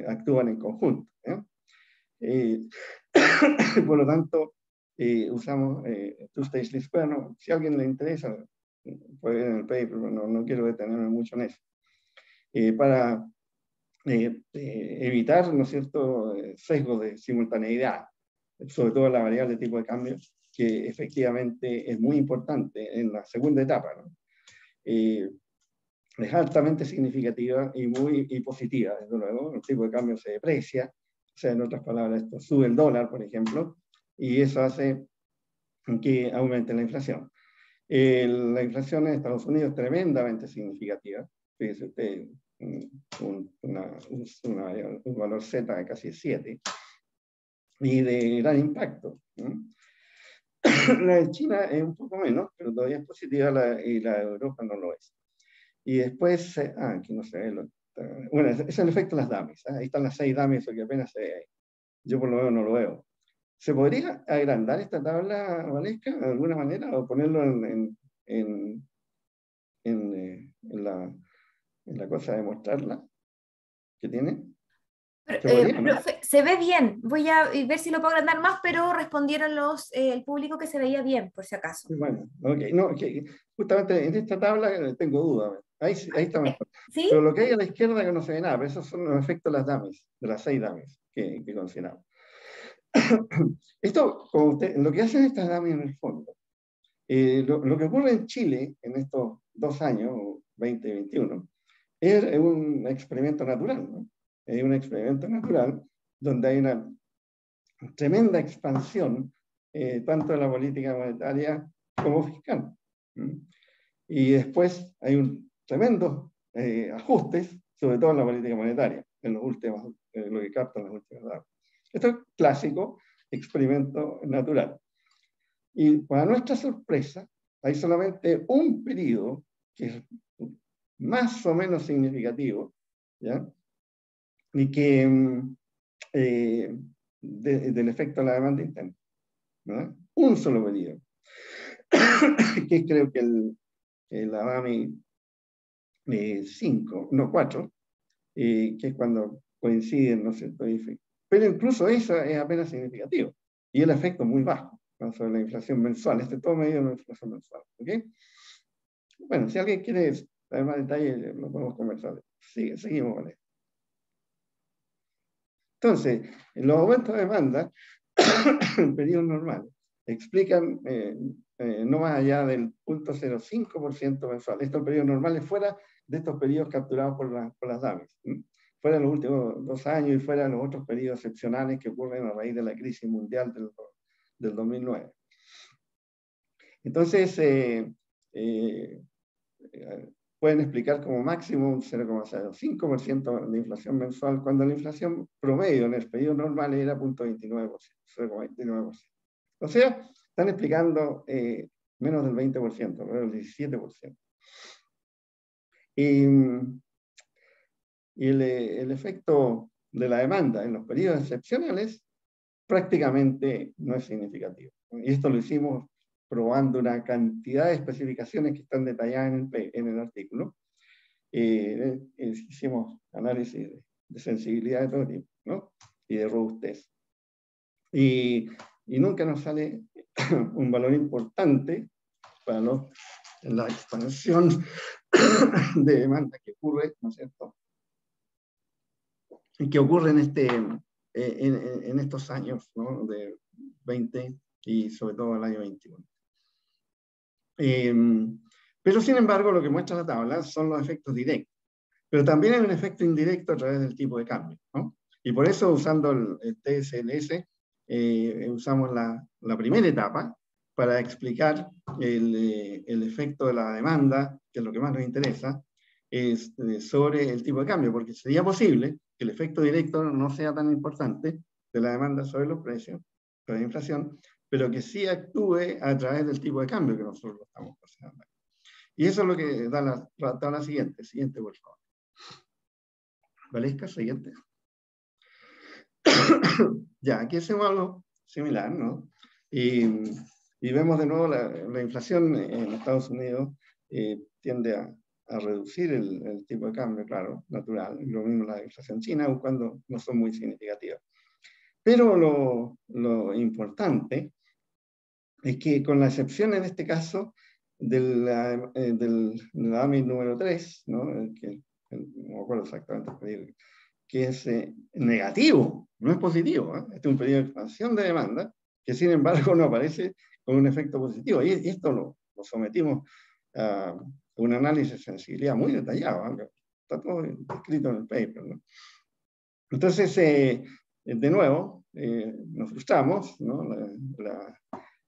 actúan en conjunto, ¿no? Por lo tanto, usamos two-stage least square, ¿no? Si a alguien le interesa, puede ver en el paper, pero no quiero detenerme mucho en eso. Para evitar, ¿no es cierto?, sesgos de simultaneidad, sobre todo la variable de tipo de cambio, que efectivamente es muy importante en la segunda etapa, ¿no? Es altamente significativa y positiva, desde luego. El tipo de cambio se deprecia, o sea, en otras palabras, esto sube el dólar, por ejemplo, y eso hace que aumente la inflación. La inflación en Estados Unidos es tremendamente significativa. Fíjese usted, un valor Z de casi 7, y de gran impacto, ¿no? La de China es un poco menos, pero todavía es positiva, y la de Europa no lo es. Y después, aquí no se ve, bueno, es el efecto de las DAMIs, ahí están las 6 DAMIs, que apenas se ve ahí. Yo por lo menos no lo veo. ¿Se podría agrandar esta tabla, Valesca, de alguna manera, o ponerlo en la cosa de mostrarla que tiene? ¿Se podría, no? Se ve bien. Voy a ver si lo puedo agrandar más, pero respondieron el público que se veía bien, por si acaso. Bueno, ok. No, justamente en esta tabla tengo duda. Ahí está mejor. ¿Sí? Pero lo que hay a la izquierda que no se ve nada, pero esos son los efectos de las DAMIs, de las 6 DAMIs que consideramos. Esto, lo que hacen estas DAMIs en el fondo, lo que ocurre en Chile en estos 2 años, 20 y 21, es un experimento natural, ¿no? Es un experimento natural donde hay una tremenda expansión tanto de la política monetaria como fiscal. Y después hay un tremendo ajustes, sobre todo en la política monetaria, en los últimos, lo que captan las últimas datos. Esto es clásico experimento natural. Y para nuestra sorpresa, hay solamente un periodo que es más o menos significativo, ¿ya? Y que del efecto de la demanda interna, ¿no? Un solo periodo, que es creo que la DAMI 4, que es cuando coinciden, ¿no es cierto? Pero incluso eso es apenas significativo, y el efecto muy bajo, ¿no?, sobre la inflación mensual. Todo medio de la inflación mensual, ¿ok? Bueno, si alguien quiere saber más detalles, lo podemos conversar. Seguimos con esto. Entonces, los aumentos de demanda en periodos normales explican no más allá del 0.05% mensual. Estos periodos normales fuera de estos periodos capturados por las DAMIs, fuera de los últimos 2 años y fuera de los otros periodos excepcionales que ocurren a raíz de la crisis mundial del 2009. Entonces, pueden explicar como máximo un 0,05% de inflación mensual, cuando la inflación promedio en el periodo normal era 0.29%, 0,29%. O sea, están explicando menos del 20%, menos del 17%. Y el efecto de la demanda en los periodos excepcionales prácticamente no es significativo. Y esto lo hicimos probando una cantidad de especificaciones que están detalladas en el artículo. Hicimos análisis de sensibilidad de todo tipo, ¿no? Y de robustez. Y nunca nos sale un valor importante para la expansión de demanda que ocurre, ¿no es cierto? Y que ocurre en estos años, ¿no? De 20 y sobre todo el año 21. Pero sin embargo, lo que muestra la tabla son los efectos directos. Pero también hay un efecto indirecto a través del tipo de cambio, ¿no? Y por eso, usando el TSLS, usamos la primera etapa para explicar el efecto de la demanda, que es lo que más nos interesa, sobre el tipo de cambio, porque sería posible que el efecto directo no sea tan importante de la demanda sobre los precios, sobre la inflación, pero que sí actúe a través del tipo de cambio que nosotros lo estamos considerando. Y eso es lo que da la tabla siguiente. Siguiente, por favor. Valesca, siguiente. Ya, aquí hacemos algo similar, ¿no? Y vemos de nuevo la inflación en Estados Unidos tiende a reducir el tipo de cambio, claro, natural. Lo mismo la inflación china, aun cuando no son muy significativas. Pero lo importante es que, con la excepción en este caso del AMI número 3, ¿no? No me acuerdo exactamente el pedido, que es negativo, no es positivo. Este es un periodo de expansión de demanda que sin embargo no aparece con un efecto positivo. Y esto lo sometimos a un análisis de sensibilidad muy detallado, ¿eh? Está todo escrito en el paper, ¿no? Entonces, de nuevo, nos frustramos, ¿no?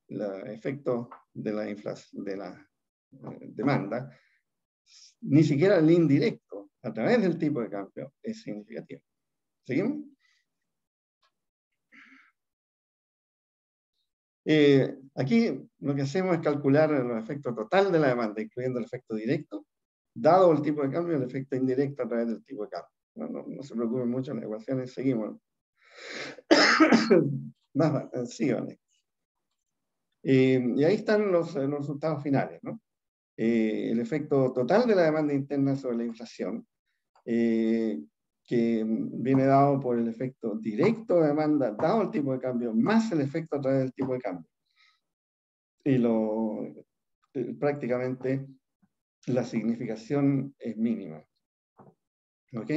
El efecto de la inflación, de la demanda, ni siquiera el indirecto a través del tipo de cambio es significativo. ¿Seguimos? Aquí lo que hacemos es calcular el efecto total de la demanda, incluyendo el efecto directo, dado el tipo de cambio, el efecto indirecto a través del tipo de cambio. No se preocupen mucho en las ecuaciones, seguimos. Sí, vale. Y ahí están los resultados finales, ¿no? El efecto total de la demanda interna sobre la inflación, que viene dado por el efecto directo de demanda dado el tipo de cambio, más el efecto a través del tipo de cambio. Y prácticamente la significación es mínima. ¿Ok?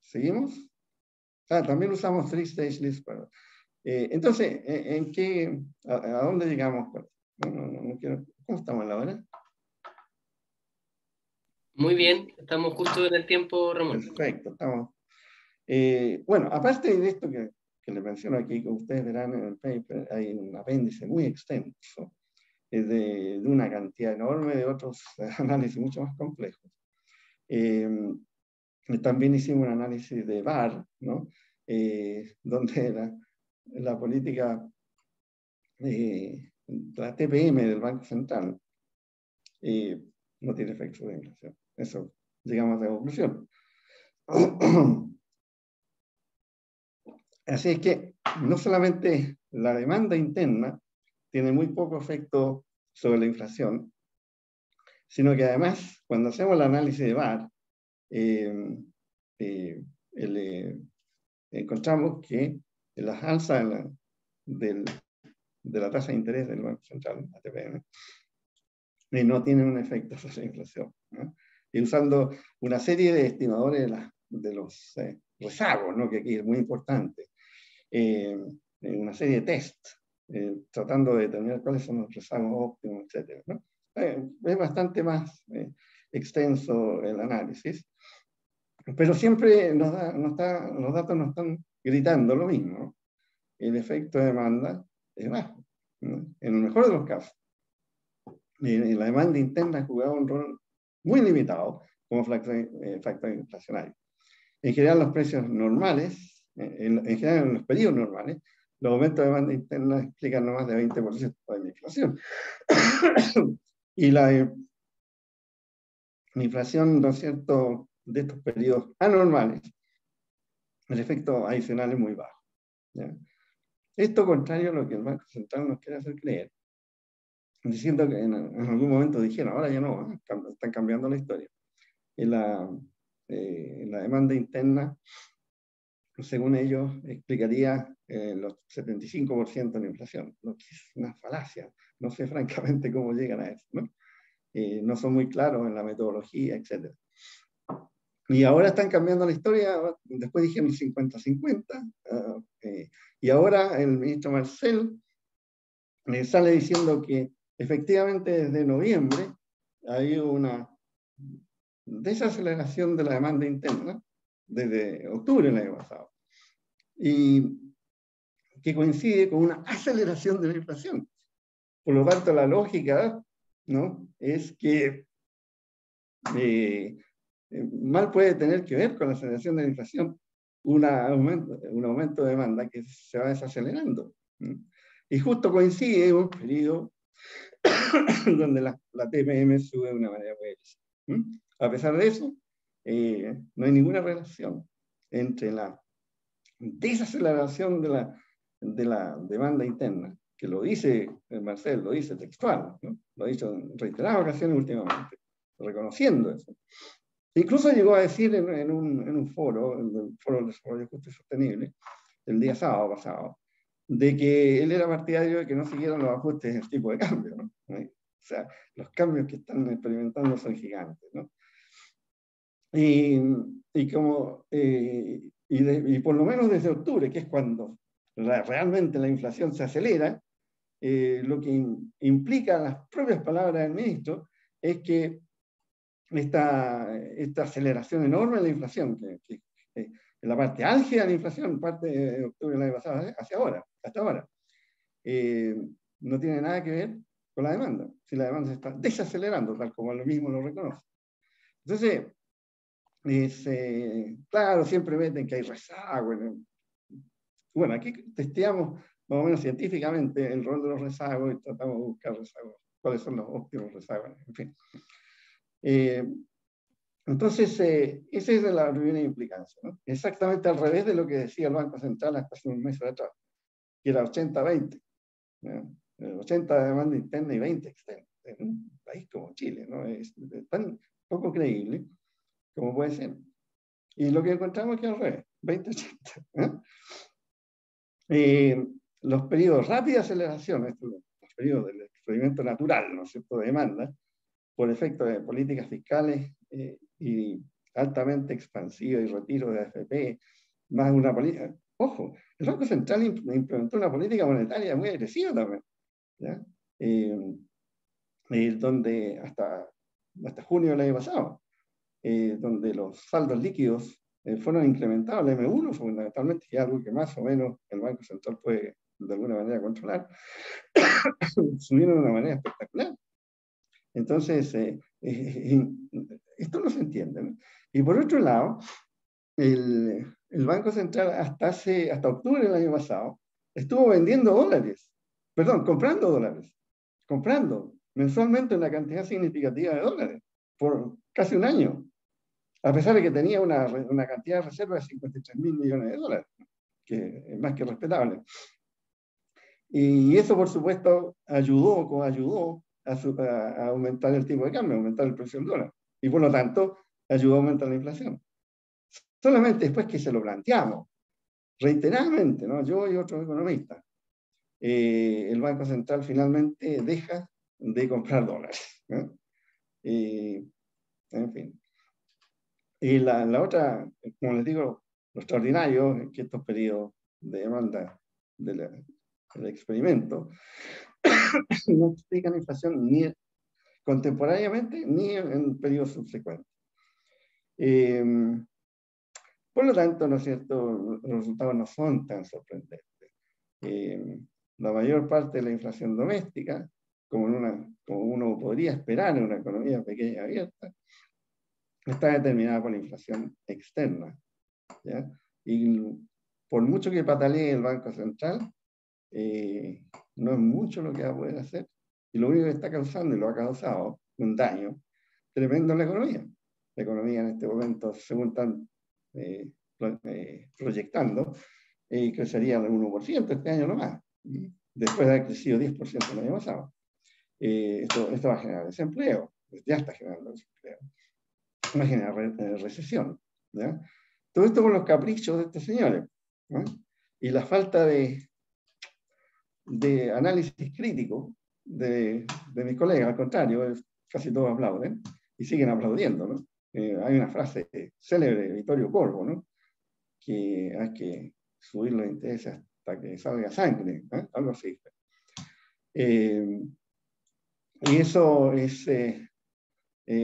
¿Seguimos? También usamos three-stage list. Entonces, ¿a dónde llegamos? No quiero, ¿cómo estamos en la hora? Muy bien, estamos justo en el tiempo, Ramón. Perfecto, estamos. Bueno, aparte de esto que les menciono aquí, que ustedes verán en el paper, hay un apéndice muy extenso de una cantidad enorme de otros análisis mucho más complejos. También hicimos un análisis de VaR, ¿no? Donde la política, la TPM del Banco Central no tiene efecto de inflación. Eso llegamos a la conclusión. Así es que no solamente la demanda interna tiene muy poco efecto sobre la inflación, sino que además, cuando hacemos el análisis de VaR, encontramos que las alzas de la tasa de interés del Banco Central, la TPM, no tienen un efecto sobre la inflación, ¿no? Y usando una serie de estimadores de los rezagos, ¿no? Que aquí es muy importante, una serie de test, tratando de determinar cuáles son los rezagos óptimos, etc., ¿no? Es bastante más extenso el análisis, pero siempre los datos nos están gritando lo mismo, ¿no? El efecto de demanda es bajo, ¿no? En el mejor de los casos. Y la demanda interna jugaba un rol muy limitado como factor inflacionario. En general, los precios normales, en general en los periodos normales, los aumentos de demanda interna explican no más de 20% de la inflación. Y la inflación, ¿no es cierto?, de estos periodos anormales, el efecto adicional es muy bajo, ¿ya? Esto contrario a lo que el Banco Central nos quiere hacer creer, diciendo que en algún momento dijeron, ahora ya no, están cambiando la historia. En la demanda interna, según ellos, explicaría los 75% de la inflación, lo que es una falacia. No sé francamente cómo llegan a eso, ¿no? No son muy claros en la metodología, etc. Y ahora están cambiando la historia, después dijeron 50-50, y ahora el ministro Marcel sale diciendo que efectivamente desde noviembre ha habido una desaceleración de la demanda interna desde octubre del año pasado, y que coincide con una aceleración de la inflación. Por lo tanto, la lógica, ¿no?, es que mal puede tener que ver con la aceleración de la inflación un aumento de demanda que se va desacelerando. Y justo coincide en un periodo donde la TPM sube de una manera muy agresiva. A pesar de eso, no hay ninguna relación entre la desaceleración de la demanda interna, que lo dice Marcel, lo dice textual, ¿no? Lo ha dicho en reiteradas ocasiones últimamente, reconociendo eso. Incluso llegó a decir en un foro, el Foro de Desarrollo Justo y Sostenible, el día sábado pasado, de que él era partidario de que no siguieran los ajustes del tipo de cambio, ¿no? O sea, los cambios que están experimentando son gigantes, ¿no? Y por lo menos desde octubre, que es cuando realmente la inflación se acelera, lo que implica las propias palabras del ministro es que esta aceleración enorme de la inflación, que en la parte álgida de la inflación, parte de octubre del año pasado hacia ahora, hasta ahora, no tiene nada que ver con la demanda. Si la demanda se está desacelerando, tal como él mismo lo reconoce. Entonces, claro, siempre meten que hay rezago. Bueno, aquí testeamos más o menos científicamente el rol de los rezagos y tratamos de buscar rezagos, cuáles son los óptimos rezagos, en fin. Entonces, esa es la primera implicancia, ¿no? Exactamente al revés de lo que decía el Banco Central hasta hace un mes atrás, que era 80-20, ¿no? 80 de demanda interna y 20 externa, en un país como Chile, ¿no? Es tan poco creíble como puede ser. Y lo que encontramos es que al revés, 20-80. Los periodos de rápida aceleración, los periodos del experimento natural, ¿no es cierto?, de demanda, por efecto de políticas fiscales y altamente expansivas y retiro de AFP, más una política. Ojo, el Banco Central implementó una política monetaria muy agresiva también, ¿ya? Donde hasta junio del año pasado, donde los saldos líquidos fueron incrementados, el M1 fundamentalmente, que es algo que más o menos el Banco Central puede de alguna manera controlar, subieron de una manera espectacular. Entonces, esto no se entiende, ¿no? Y por otro lado, el Banco Central hasta octubre del año pasado estuvo vendiendo dólares, perdón, comprando mensualmente una cantidad significativa de dólares por casi un año, a pesar de que tenía una cantidad de reservas de 53.000 millones de dólares, que es más que respetable. Y eso, por supuesto, ayudó a aumentar el tipo de cambio, aumentar el precio del dólar. Y por lo tanto, ayudó a aumentar la inflación. Solamente después que se lo planteamos, reiteradamente, ¿no?, yo y otros economistas, el Banco Central finalmente deja de comprar dólares, ¿no? En fin. Y la otra, como les digo, lo extraordinario es que estos periodos de demanda del experimento no explican inflación ni contemporáneamente ni en periodos subsecuentes. Por lo tanto, ¿no es cierto?, los resultados no son tan sorprendentes. La mayor parte de la inflación doméstica, como uno podría esperar en una economía pequeña y abierta, está determinada por la inflación externa, ¿ya? Y por mucho que patalee el Banco Central, no es mucho lo que va a poder hacer. Y lo único que está causando, y lo ha causado, un daño tremendo en la economía. la economía en este momento, según están proyectando, crecería al 1% este año nomás, después de haber crecido 10% el año pasado. Esto va a generar desempleo, ya está generando desempleo, va a generar recesión, ¿ya? Todo esto con los caprichos de estos señores, ¿no? Y la falta de análisis crítico de mis colegas, al contrario, casi todos aplauden y siguen aplaudiendo, ¿no? Hay una frase célebre de Vittorio Corvo, ¿no? Que hay que subir los intereses hasta que salga sangre, ¿eh? Algo así. Y eso es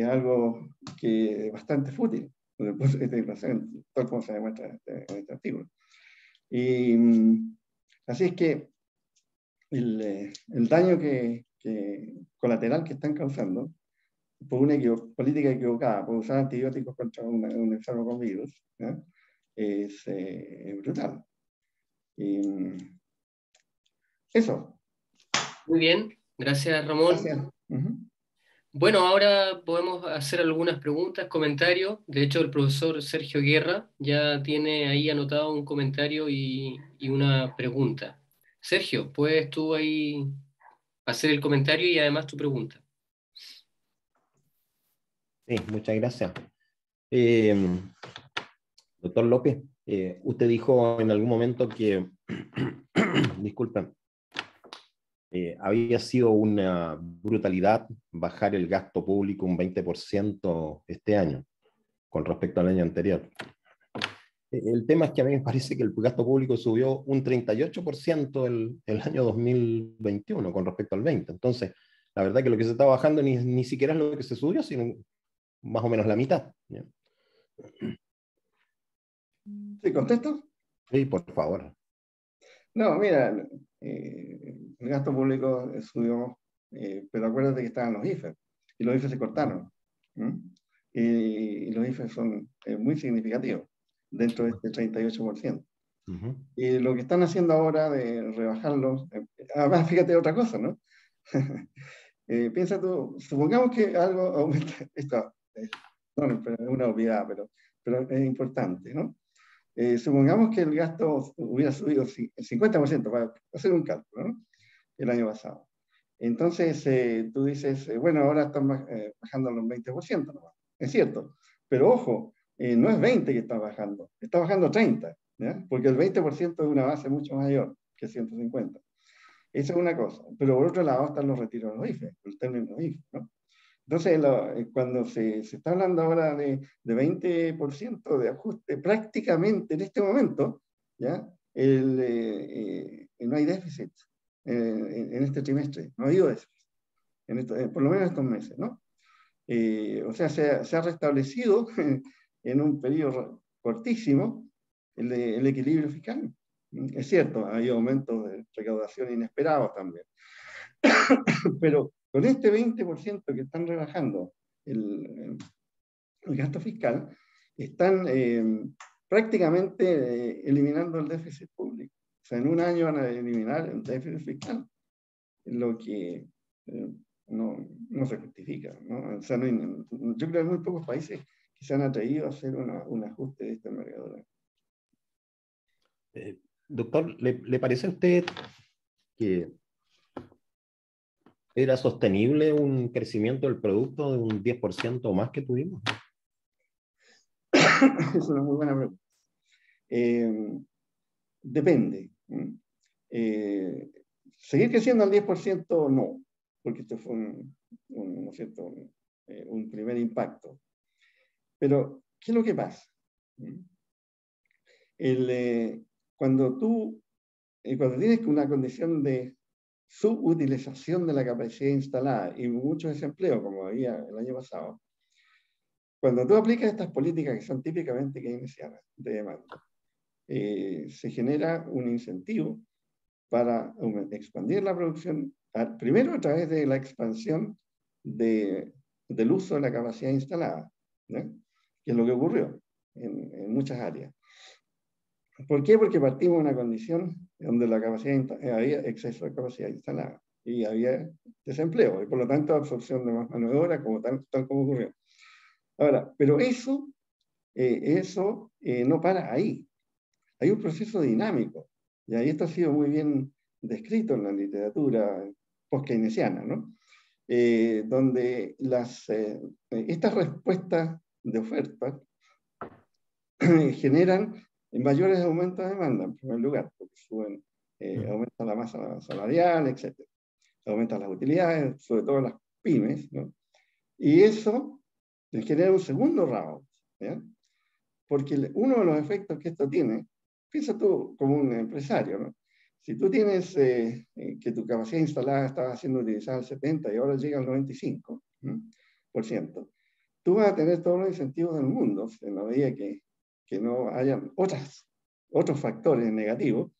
algo que es bastante fútil, desde el punto de vista de inflación, tal como se demuestra en este artículo. Así es que el daño colateral que están causando por una política equivocada, por usar antibióticos contra un enfermo con virus, ¿eh? Es brutal. Eso. Muy bien, gracias Ramón. Gracias. Bueno, ahora podemos hacer algunas preguntas, comentarios. De hecho, el profesor Sergio Guerra ya tiene ahí anotado un comentario y una pregunta. Sergio, ¿puedes tú ahí hacer el comentario y además tu pregunta? Sí, muchas gracias. Doctor López, usted dijo en algún momento que, disculpen, había sido una brutalidad bajar el gasto público un 20% este año con respecto al año anterior. El tema es que a mí me parece que el gasto público subió un 38% el año 2021 con respecto al 20. Entonces, la verdad que lo que se está bajando ni siquiera es lo que se subió, sino más o menos la mitad. ¿Sí contesto? Sí, por favor. No, mira, el gasto público subió, pero acuérdate que estaban los IFE, y los IFE se cortaron. Y los IFE son muy significativos, dentro de este 38%. Y lo que están haciendo ahora de rebajarlos, además fíjate otra cosa, ¿no? Piensa tú, supongamos que algo aumenta, esto, no, pero es una obviedad, pero es importante, ¿no? Supongamos que el gasto hubiera subido el 50%, para hacer un cálculo, ¿no? El año pasado. Entonces, tú dices, bueno, ahora están bajando los 20%, ¿no? Es cierto, pero ojo, no es 20 que está bajando 30, ¿ya? Porque el 20% es una base mucho mayor que 150. Esa es una cosa. Pero por otro lado están los retiros de los IFE, el término de IFE, ¿no? Entonces, cuando se está hablando ahora de 20% de ajuste, prácticamente en este momento, ¿ya? No hay déficit en este trimestre, no ha habido déficit, por lo menos estos meses, ¿no? O sea, se ha restablecido en un periodo cortísimo el equilibrio fiscal. Es cierto, hay aumentos de recaudación inesperados también. Pero con este 20% que están rebajando el gasto fiscal, están prácticamente eliminando el déficit público. O sea, en un año van a eliminar el déficit fiscal, lo que no se justifica, ¿no? O sea, yo creo que hay muy pocos países que se han atrevido a hacer un ajuste de esta envergadura. Doctor, ¿le parece a usted que era sostenible un crecimiento del producto de un 10% o más que tuvimos? Es una muy buena pregunta. Depende. Seguir creciendo al 10% no, porque esto fue ¿no es cierto? Un primer impacto. Pero, ¿qué es lo que pasa? Cuando tienes una condición de subutilización de la capacidad instalada y mucho desempleo, como había el año pasado, cuando tú aplicas estas políticas que son típicamente keynesianas de demanda, se genera un incentivo para expandir la producción, primero a través de la expansión del uso de la capacidad instalada, ¿no? Que es lo que ocurrió en muchas áreas. ¿Por qué? Porque partimos de una condición donde había exceso de capacidad instalada y había desempleo, y por lo tanto absorción de más mano de obra, tal como ocurrió. Ahora, pero eso no para ahí. Hay un proceso dinámico, y ahí esto ha sido muy bien descrito en la literatura post-keynesiana, ¿no? Donde estas respuestas de oferta generan mayores aumentos de demanda, en primer lugar, porque aumenta la masa salarial, etc. Aumentan las utilidades, sobre todo las pymes, ¿no? Y eso genera un segundo round, ¿ya? Porque uno de los efectos que esto tiene, piensa tú como un empresario, ¿no? Si tú tienes que tu capacidad instalada estaba siendo utilizada al 70% y ahora llega al 95%, tú vas a tener todos los incentivos del mundo, en la medida que no hayan otros factores negativos,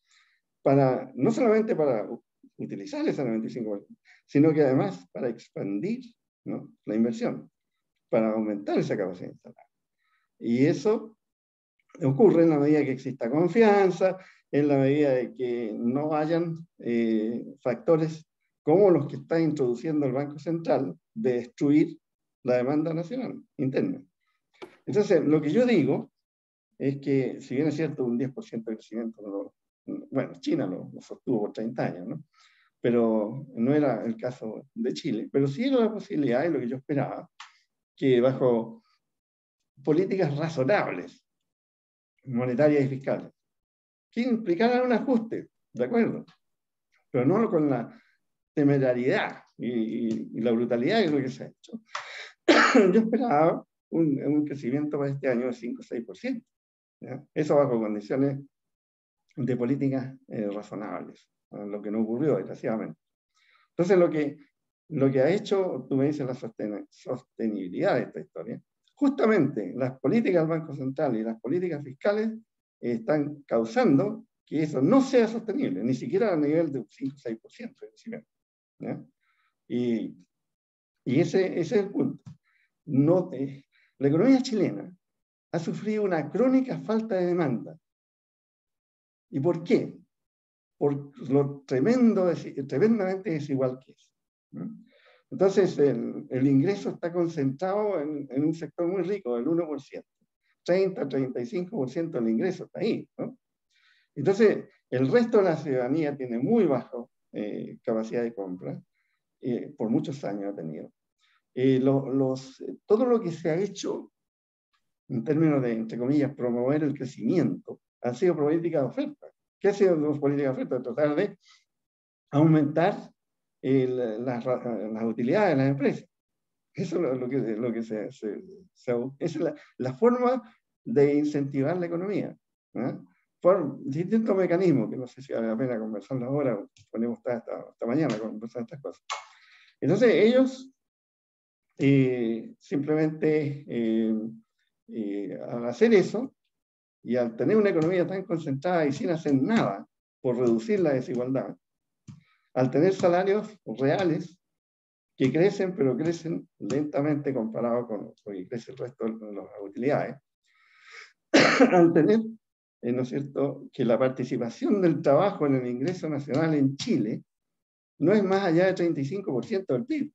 no solamente para utilizar ese 95%, sino que además para expandir, ¿no?, la inversión, para aumentar esa capacidad instalada. Y eso ocurre en la medida que exista confianza, en la medida de que no hayan factores como los que está introduciendo el Banco Central de destruir la demanda nacional interna. Entonces, lo que yo digo es que, si bien es cierto, un 10% de crecimiento, bueno, China lo sostuvo por 30 años, ¿no? Pero no era el caso de Chile, pero sí era la posibilidad, y lo que yo esperaba, que bajo políticas razonables, monetarias y fiscales, que implicaran un ajuste, ¿de acuerdo? Pero no con la temerariedad y la brutalidad de lo que se ha hecho. Yo esperaba un crecimiento para este año de 5 o 6%. ¿Ya? Eso bajo condiciones de políticas razonables, lo que no ocurrió, desgraciadamente. Entonces, lo que ha hecho, tú me dices, la sostenibilidad de esta historia, justamente las políticas del Banco Central y las políticas fiscales están causando que eso no sea sostenible, ni siquiera a nivel de un 5 o 6% de crecimiento. ¿Ya? Y ese es el punto. La economía chilena ha sufrido una crónica falta de demanda. ¿Y por qué? Por lo tremendamente desigual que es. ¿No? Entonces, el ingreso está concentrado en un sector muy rico, el 1%. 30-35% del ingreso está ahí, ¿no? Entonces, el resto de la ciudadanía tiene muy baja capacidad de compra, por muchos años ha tenido. Todo lo que se ha hecho en términos de, entre comillas, promover el crecimiento, han sido políticas de oferta. ¿Qué ha sido las políticas de oferta? Tratar de aumentar las utilidades de las empresas. Eso es lo que es la forma de incentivar la economía, ¿no? Por distintos mecanismos, que no sé si vale la pena conversarlo ahora, podemos estar hasta mañana conversando estas cosas. Entonces ellos simplemente al hacer eso, y al tener una economía tan concentrada y sin hacer nada por reducir la desigualdad, al tener salarios reales que crecen, pero crecen lentamente comparado con lo que crece el resto de las utilidades, al tener, ¿no es cierto?, que la participación del trabajo en el ingreso nacional en Chile no es más allá de 35% del PIB,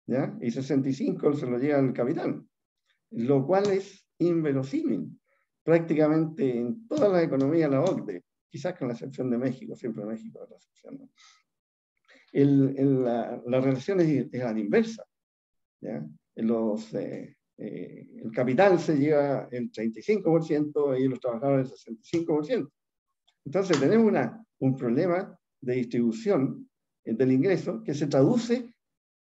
¿ya? Y 65% se lo lleva el capital, lo cual es inverosímil. Prácticamente en toda la economía de la OCDE, quizás con la excepción de México, siempre México es la excepción, ¿no? La relación es a la inversa, ¿ya? El capital se lleva el 35% y los trabajadores el 65%. Entonces tenemos un problema de distribución del ingreso que se traduce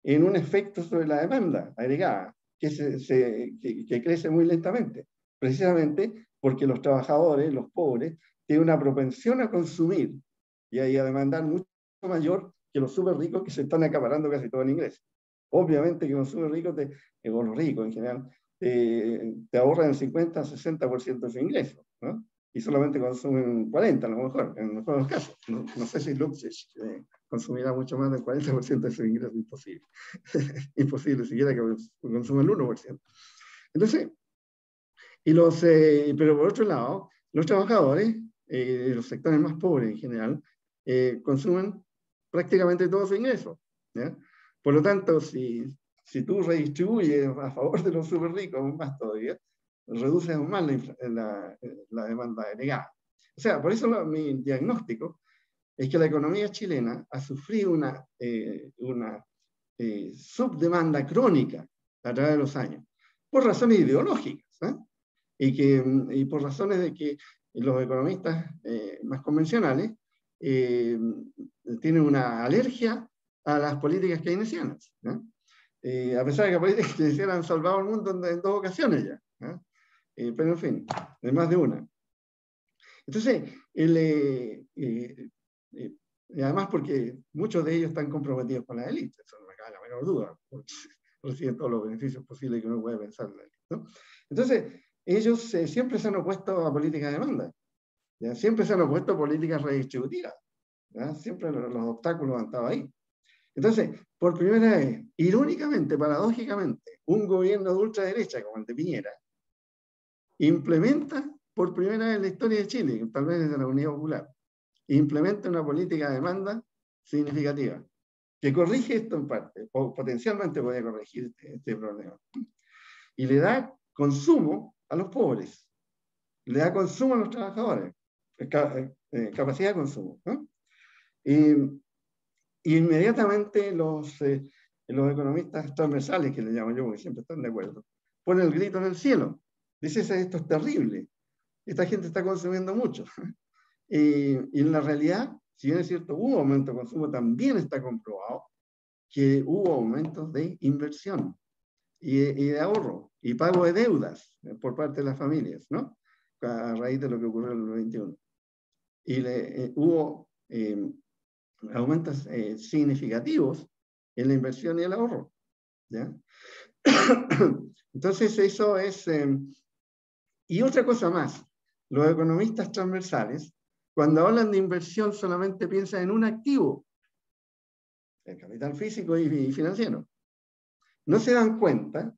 en un efecto sobre la demanda agregada, que crece muy lentamente, precisamente porque los trabajadores, los pobres, tienen una propensión a consumir y a demandar mucho mayor que los súper ricos que se están acaparando casi todo el ingreso. Obviamente que los súper ricos, o los ricos en general, te ahorran el 50-60% de su ingreso, ¿no? Y solamente consumen 40%, a lo mejor, en el mejor de los casos. No sé si Luxich consumirá mucho más del 40% de su ingreso, imposible. Imposible, siquiera que consuma el 1%. Entonces, pero por otro lado, los trabajadores, los sectores más pobres en general, consumen prácticamente todo su ingreso, ¿ya? Por lo tanto, si si tú redistribuyes a favor de los súper ricos, aún más todavía, reduces aún más la demanda agregada. O sea, por eso mi diagnóstico es que la economía chilena ha sufrido una subdemanda crónica a través de los años, por razones ideológicas, y por razones de que los economistas más convencionales tienen una alergia a las políticas keynesianas, a pesar de que las políticas keynesianas han salvado el mundo en 2 ocasiones ya, pero en fin, de más de una. Entonces, además porque muchos de ellos están comprometidos con la élite, eso no me cabe la menor duda, porque reciben todos los beneficios posibles que uno puede pensar en la élite, ¿no? Entonces, ellos siempre se han opuesto a políticas de demanda, ¿ya? Siempre se han opuesto a políticas redistributivas, ¿ya? Siempre los obstáculos han estado ahí. Entonces, por primera vez, irónicamente, paradójicamente, un gobierno de ultraderecha como el de Piñera implementa por primera vez en la historia de Chile, tal vez desde la Unidad Popular, implementa una política de demanda significativa, que corrige esto en parte, o potencialmente puede corregir este problema. Y le da consumo a los pobres, le da consumo a los trabajadores, capacidad de consumo, ¿no? Y inmediatamente los economistas transversales, que le llamo yo, porque siempre están de acuerdo, ponen el grito en el cielo. Dicen, esto es terrible, esta gente está consumiendo mucho. Y en la realidad, si bien es cierto, hubo aumento de consumo, también está comprobado que hubo aumentos de inversión y de ahorro y pago de deudas por parte de las familias, ¿no? A raíz de lo que ocurrió en el 2021. Y hubo aumentos significativos en la inversión y el ahorro, ¿ya? Entonces eso es... y otra cosa más, los economistas transversales, cuando hablan de inversión solamente piensan en un activo, el capital físico y financiero. No se dan cuenta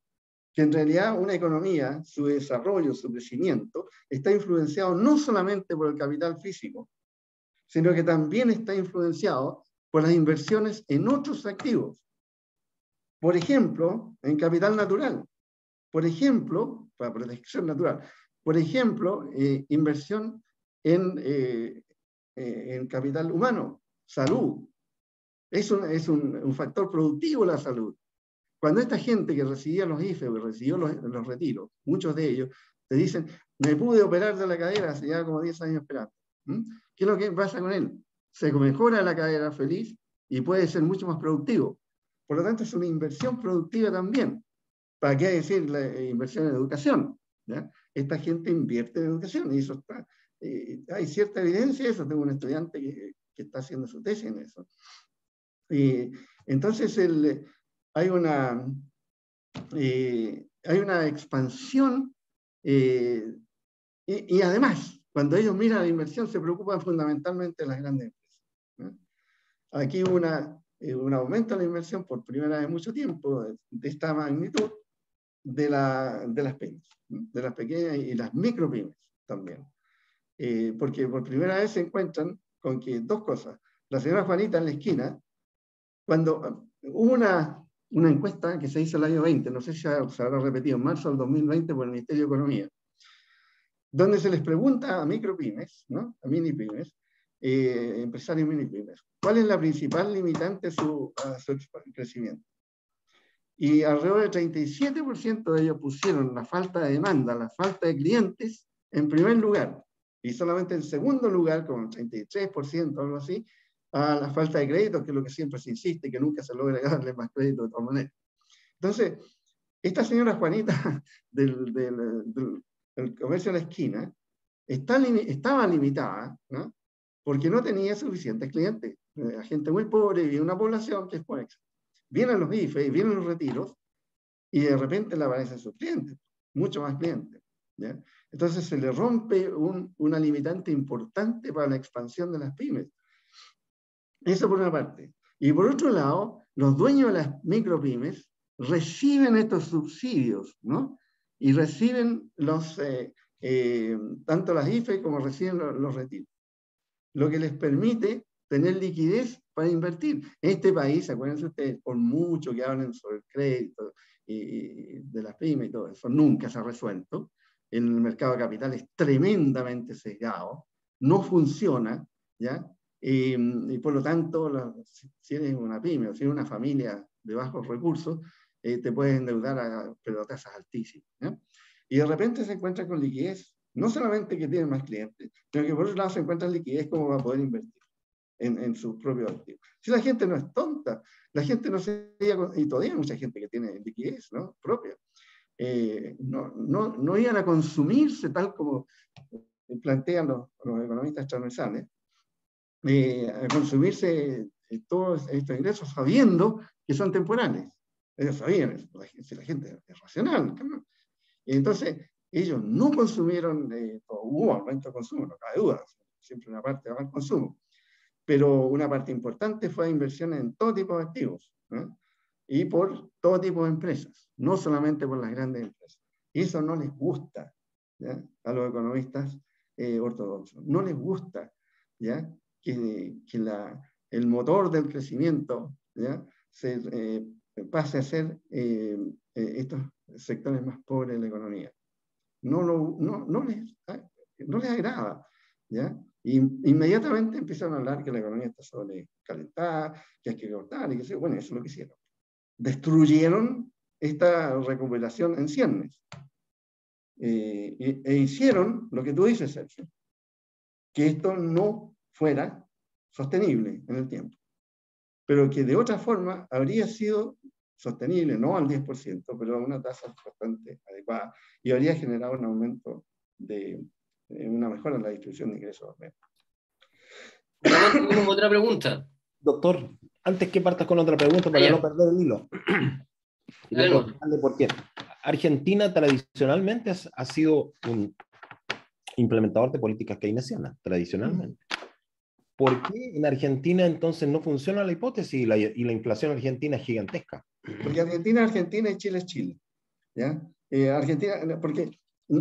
que en realidad una economía, su desarrollo, su crecimiento, está influenciado no solamente por el capital físico, sino que también está influenciado por las inversiones en otros activos. Por ejemplo, en capital natural. Por ejemplo, para protección natural. Por ejemplo, inversión en capital humano, salud. Es un factor productivo la salud. Cuando esta gente que recibía los IFE o recibió los retiros, muchos de ellos, te dicen, me pude operar de la cadera hace ya como 10 años esperando. ¿Qué es lo que pasa con él? Se mejora la cadera feliz y puede ser mucho más productivo. Por lo tanto, es una inversión productiva también. ¿Para qué decir la inversión en educación? ¿Ya? Esta gente invierte en educación y eso está... hay cierta evidencia de eso. Tengo un estudiante que está haciendo su tesis en eso. Y entonces hay una expansión y además, cuando ellos miran la inversión, se preocupan fundamentalmente de las grandes empresas, ¿no? Aquí hubo un aumento de la inversión por primera vez en mucho tiempo de esta magnitud de las pymes, ¿no? De las pequeñas y las micropymes también. Porque por primera vez se encuentran con que 2 cosas. La señora Juanita en la esquina, cuando hubo una encuesta que se hizo el año 20, no sé si se habrá repetido, en marzo del 2020 por el Ministerio de Economía, donde se les pregunta a micropymes, ¿no? A mini pymes, empresarios mini pymes, ¿cuál es la principal limitante a su crecimiento? Y alrededor del 37% de ellos pusieron la falta de demanda, la falta de clientes en primer lugar, y solamente en segundo lugar, con el 33%, algo así, a la falta de crédito, que es lo que siempre se insiste, que nunca se logra darle más crédito de todas maneras. Entonces, esta señora Juanita del comercio a la esquina estaba limitada, ¿no? Porque no tenía suficientes clientes. La gente muy pobre y una población que es conexa. Vienen los IFE, vienen los retiros, y de repente le aparecen sus clientes, mucho más clientes, ¿ya? Entonces se le rompe una limitante importante para la expansión de las pymes. Eso por una parte. Y por otro lado, los dueños de las micropymes reciben estos subsidios, ¿no? Y reciben tanto las IFE como reciben los retiros. Lo que les permite tener liquidez para invertir. En este país, acuérdense ustedes, por mucho que hablen sobre el crédito y de las pymes y todo eso, nunca se ha resuelto. El mercado de capital es tremendamente sesgado, no funciona, ¿ya? Y por lo tanto, si eres una pyme o si eres una familia de bajos recursos, te puedes endeudar pero a tasas altísimas, ¿ya? Y de repente se encuentra con liquidez, no solamente que tiene más clientes, sino que por otro lado se encuentra liquidez como va a poder invertir en sus propios activos. Si la gente no es tonta, la gente no sería, y todavía hay mucha gente que tiene liquidez, ¿no?, propia, no iban a consumirse tal como plantean los economistas transversales, a consumirse todos estos ingresos sabiendo que son temporales. Ellos sabían, si la gente es racional, ¿no? Y entonces ellos no consumieron, hubo aumento de consumo, no cabe duda, siempre una parte va al consumo, pero una parte importante fue inversión en todo tipo de activos, ¿no? Y por todo tipo de empresas, no solamente por las grandes empresas. Y eso no les gusta, ¿ya?, a los economistas ortodoxos. No les gusta, ¿ya?, que el motor del crecimiento, ¿ya?, pase a ser estos sectores más pobres de la economía. No les agrada, ¿ya? Y inmediatamente empiezan a hablar que la economía está sobrecalentada, que hay que cortar, y que sí. Bueno, eso es lo que hicieron. Destruyeron esta recuperación en ciernes. E hicieron lo que tú dices, Sergio, que esto no fuera sostenible en el tiempo, pero que de otra forma habría sido sostenible, no al 10%, pero a una tasa bastante adecuada, y habría generado un aumento de una mejora en la distribución de ingresos. Tenemos otra pregunta. Doctor, antes que partas con otra pregunta, para no perder el hilo. Porque Argentina tradicionalmente ha sido un implementador de políticas keynesianas, tradicionalmente. ¿Por qué en Argentina entonces no funciona la hipótesis y la inflación argentina es gigantesca? Porque Argentina es Argentina y Chile es Chile, ¿ya? Argentina, porque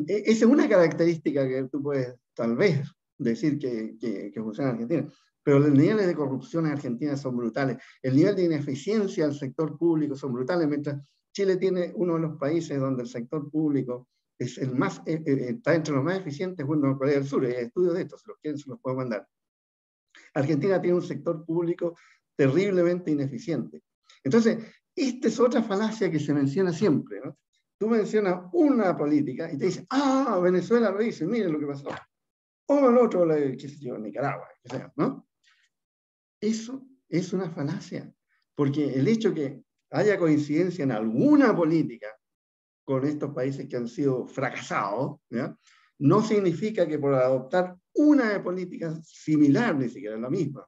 esa es una característica que tú puedes tal vez decir que funciona en Argentina, pero los niveles de corrupción en Argentina son brutales, el nivel de ineficiencia del sector público son brutales, mientras Chile tiene uno de los países donde el sector público es el más, está entre los más eficientes, junto con Corea del Sur. Hay estudios de estos, si los quieren se los puedo mandar. Argentina tiene un sector público terriblemente ineficiente. Entonces, esta es otra falacia que se menciona siempre, ¿no? Tú mencionas una política y te dicen, Venezuela lo dice, miren lo que pasó. O el otro, qué sé yo, Nicaragua, qué sea, ¿no? Eso es una falacia, porque el hecho que haya coincidencia en alguna política con estos países que han sido fracasados, ¿ya?, no significa que por adoptar una política similar, ni siquiera la misma,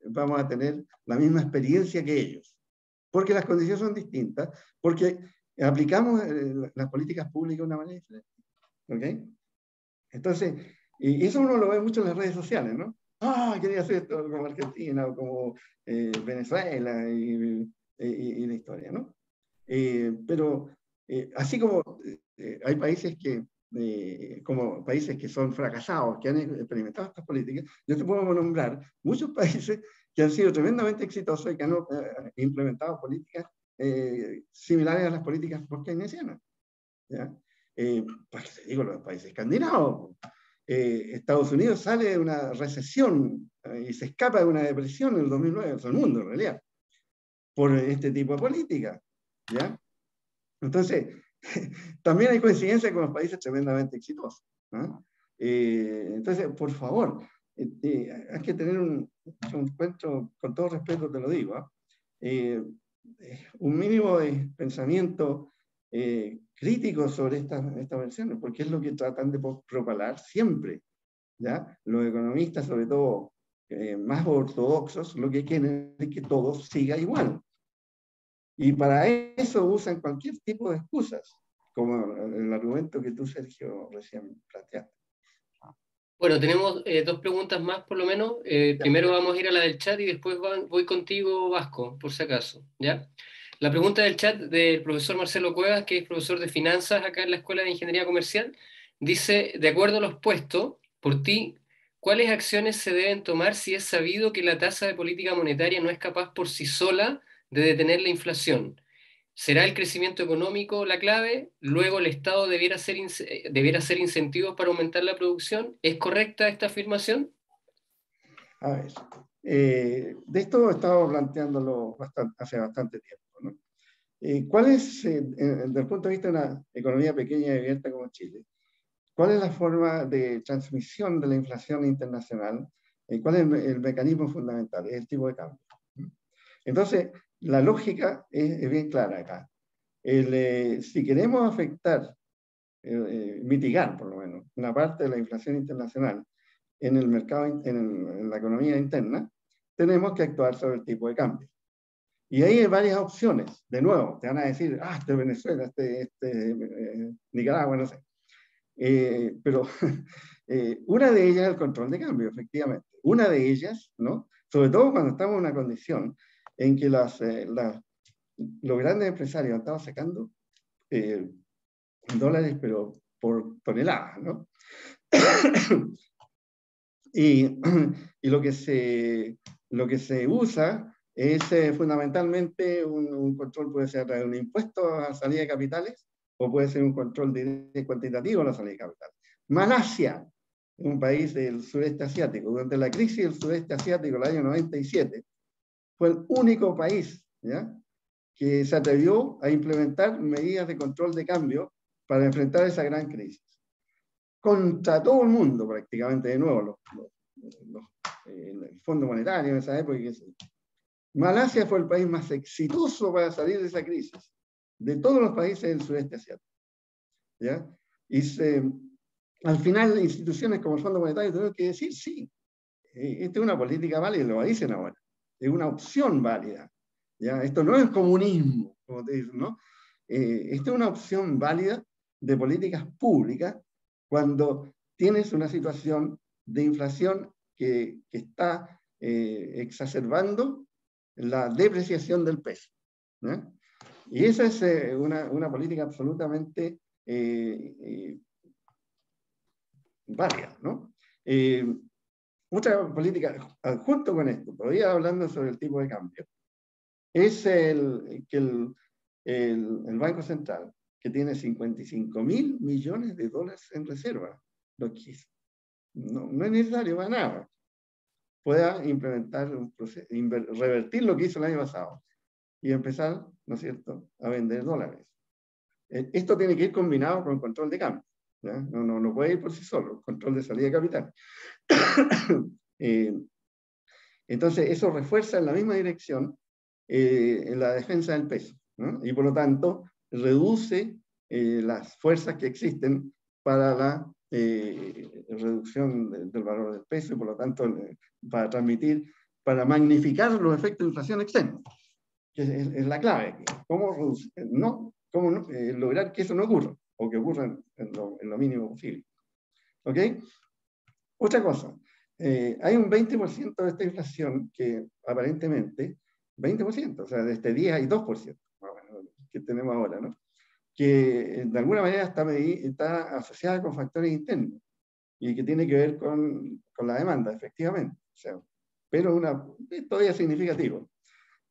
vamos a tener la misma experiencia que ellos. Porque las condiciones son distintas, porque aplicamos las políticas públicas de una manera diferente. ¿Ok? Entonces, y eso uno lo ve mucho en las redes sociales, ¿no? Quería hacer esto como Argentina o como Venezuela y la historia, ¿no? Pero así como hay países como países que son fracasados, que han experimentado estas políticas, yo te puedo nombrar muchos países que han sido tremendamente exitosos y que han implementado políticas similares a las políticas keynesianas, ¿ya? Pues te digo, los países escandinavos. Estados Unidos sale de una recesión y se escapa de una depresión en el 2009, o sea, el mundo en realidad, por este tipo de política, ¿ya? Entonces, también hay coincidencia con los países tremendamente exitosos, ¿no? Entonces, por favor, hay que tener un encuentro, con todo respeto te lo digo, un mínimo de pensamiento crítico sobre estas versiones, porque es lo que tratan de propalar siempre, ¿ya? Los economistas, sobre todo más ortodoxos, lo que quieren es que todo siga igual. Y para eso usan cualquier tipo de excusas, como el argumento que tú, Sergio, recién planteaste. Bueno, tenemos dos preguntas más por lo menos. Primero vamos a ir a la del chat y después voy contigo, Vasco, por si acaso, ¿ya? La pregunta del chat del profesor Marcelo Cuevas, que es profesor de finanzas acá en la Escuela de Ingeniería Comercial, dice, de acuerdo a los puestos, por ti, ¿cuáles acciones se deben tomar si es sabido que la tasa de política monetaria no es capaz por sí sola de detener la inflación? ¿Será el crecimiento económico la clave? ¿Luego el Estado debiera hacer incentivos para aumentar la producción? ¿Es correcta esta afirmación? A ver, de esto he estado planteándolo hace bastante tiempo, ¿no? ¿Cuál es, desde el punto de vista de una economía pequeña y abierta como Chile, cuál es la forma de transmisión de la inflación internacional? ¿Cuál es el mecanismo fundamental? Es el tipo de cambio. Entonces, la lógica es bien clara acá. Si queremos afectar, mitigar por lo menos, una parte de la inflación internacional en el mercado, en la economía interna, tenemos que actuar sobre el tipo de cambio. Y ahí hay varias opciones. De nuevo, te van a decir, este es Venezuela, Nicaragua, no sé. Pero una de ellas es el control de cambio, efectivamente. Una de ellas, ¿no? Sobre todo cuando estamos en una condición en que los grandes empresarios han estado sacando dólares, pero por toneladas, ¿no? y lo que se usa es fundamentalmente un control, puede ser un impuesto a salida de capitales, o puede ser un control cuantitativo a la salida de capitales. Malasia, un país del sureste asiático, durante la crisis del sureste asiático, el año 97, fue el único país, ¿ya?, que se atrevió a implementar medidas de control de cambio para enfrentar esa gran crisis. Contra todo el mundo, prácticamente, de nuevo, el Fondo Monetario en esa época. Malasia fue el país más exitoso para salir de esa crisis, de todos los países del sureste asiático, ¿ya? Y al final, instituciones como el Fondo Monetario tuvieron que decir, sí, esta es una política válida, lo dicen ahora, es una opción válida, ¿ya? Esto no es comunismo, como te dicen, ¿no? Esta es una opción válida de políticas públicas cuando tienes una situación de inflación que está exacerbando la depreciación del peso, ¿no? Y esa es una política absolutamente válida, ¿no? Otra política, junto con esto, todavía hablando sobre el tipo de cambio, es que el Banco Central, que tiene 55.000 millones de dólares en reserva, lo que no es necesario para nada, pueda implementar un proceso, revertir lo que hizo el año pasado y empezar, ¿no es cierto?, a vender dólares. Esto tiene que ir combinado con control de cambio, ¿ya? No puede ir por sí solo, control de salida de capital. Entonces, eso refuerza en la misma dirección en la defensa del peso, ¿no? Y por lo tanto, reduce las fuerzas que existen para la reducción del valor del peso y por lo tanto para magnificar los efectos de inflación externa, que es la clave. ¿Cómo lograr que eso no ocurra o que ocurra en lo mínimo posible? ¿Ok? Otra cosa, hay un 20% de esta inflación que aparentemente, 20%, o sea, de este 10 hay 2%, que tenemos ahora, ¿no?, que de alguna manera está asociada con factores internos y que tiene que ver con la demanda, efectivamente, o sea, pero es todavía significativo.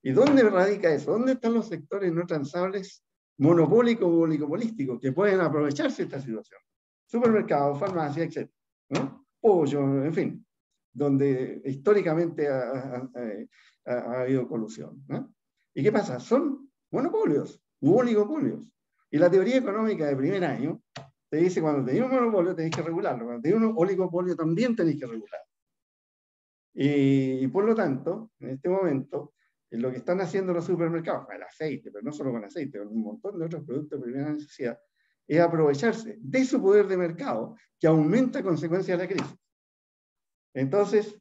¿Y dónde radica eso? ¿Dónde están los sectores no transables monopólicos o oligopolísticos que pueden aprovecharse de esta situación? Supermercados, farmacias, etc., ¿no? Pollo, en fin, donde históricamente ha habido colusión, ¿no? ¿Y qué pasa? Son monopolios u oligopolios. Y la teoría económica de primer año te dice, cuando tenéis un monopolio tenéis que regularlo, cuando tenéis un oligopolio también tenéis que regularlo. Y por lo tanto, en este momento, lo que están haciendo los supermercados, con el aceite, pero no solo con aceite, con un montón de otros productos de primera necesidad, es aprovecharse de su poder de mercado que aumenta a consecuencia de la crisis. Entonces,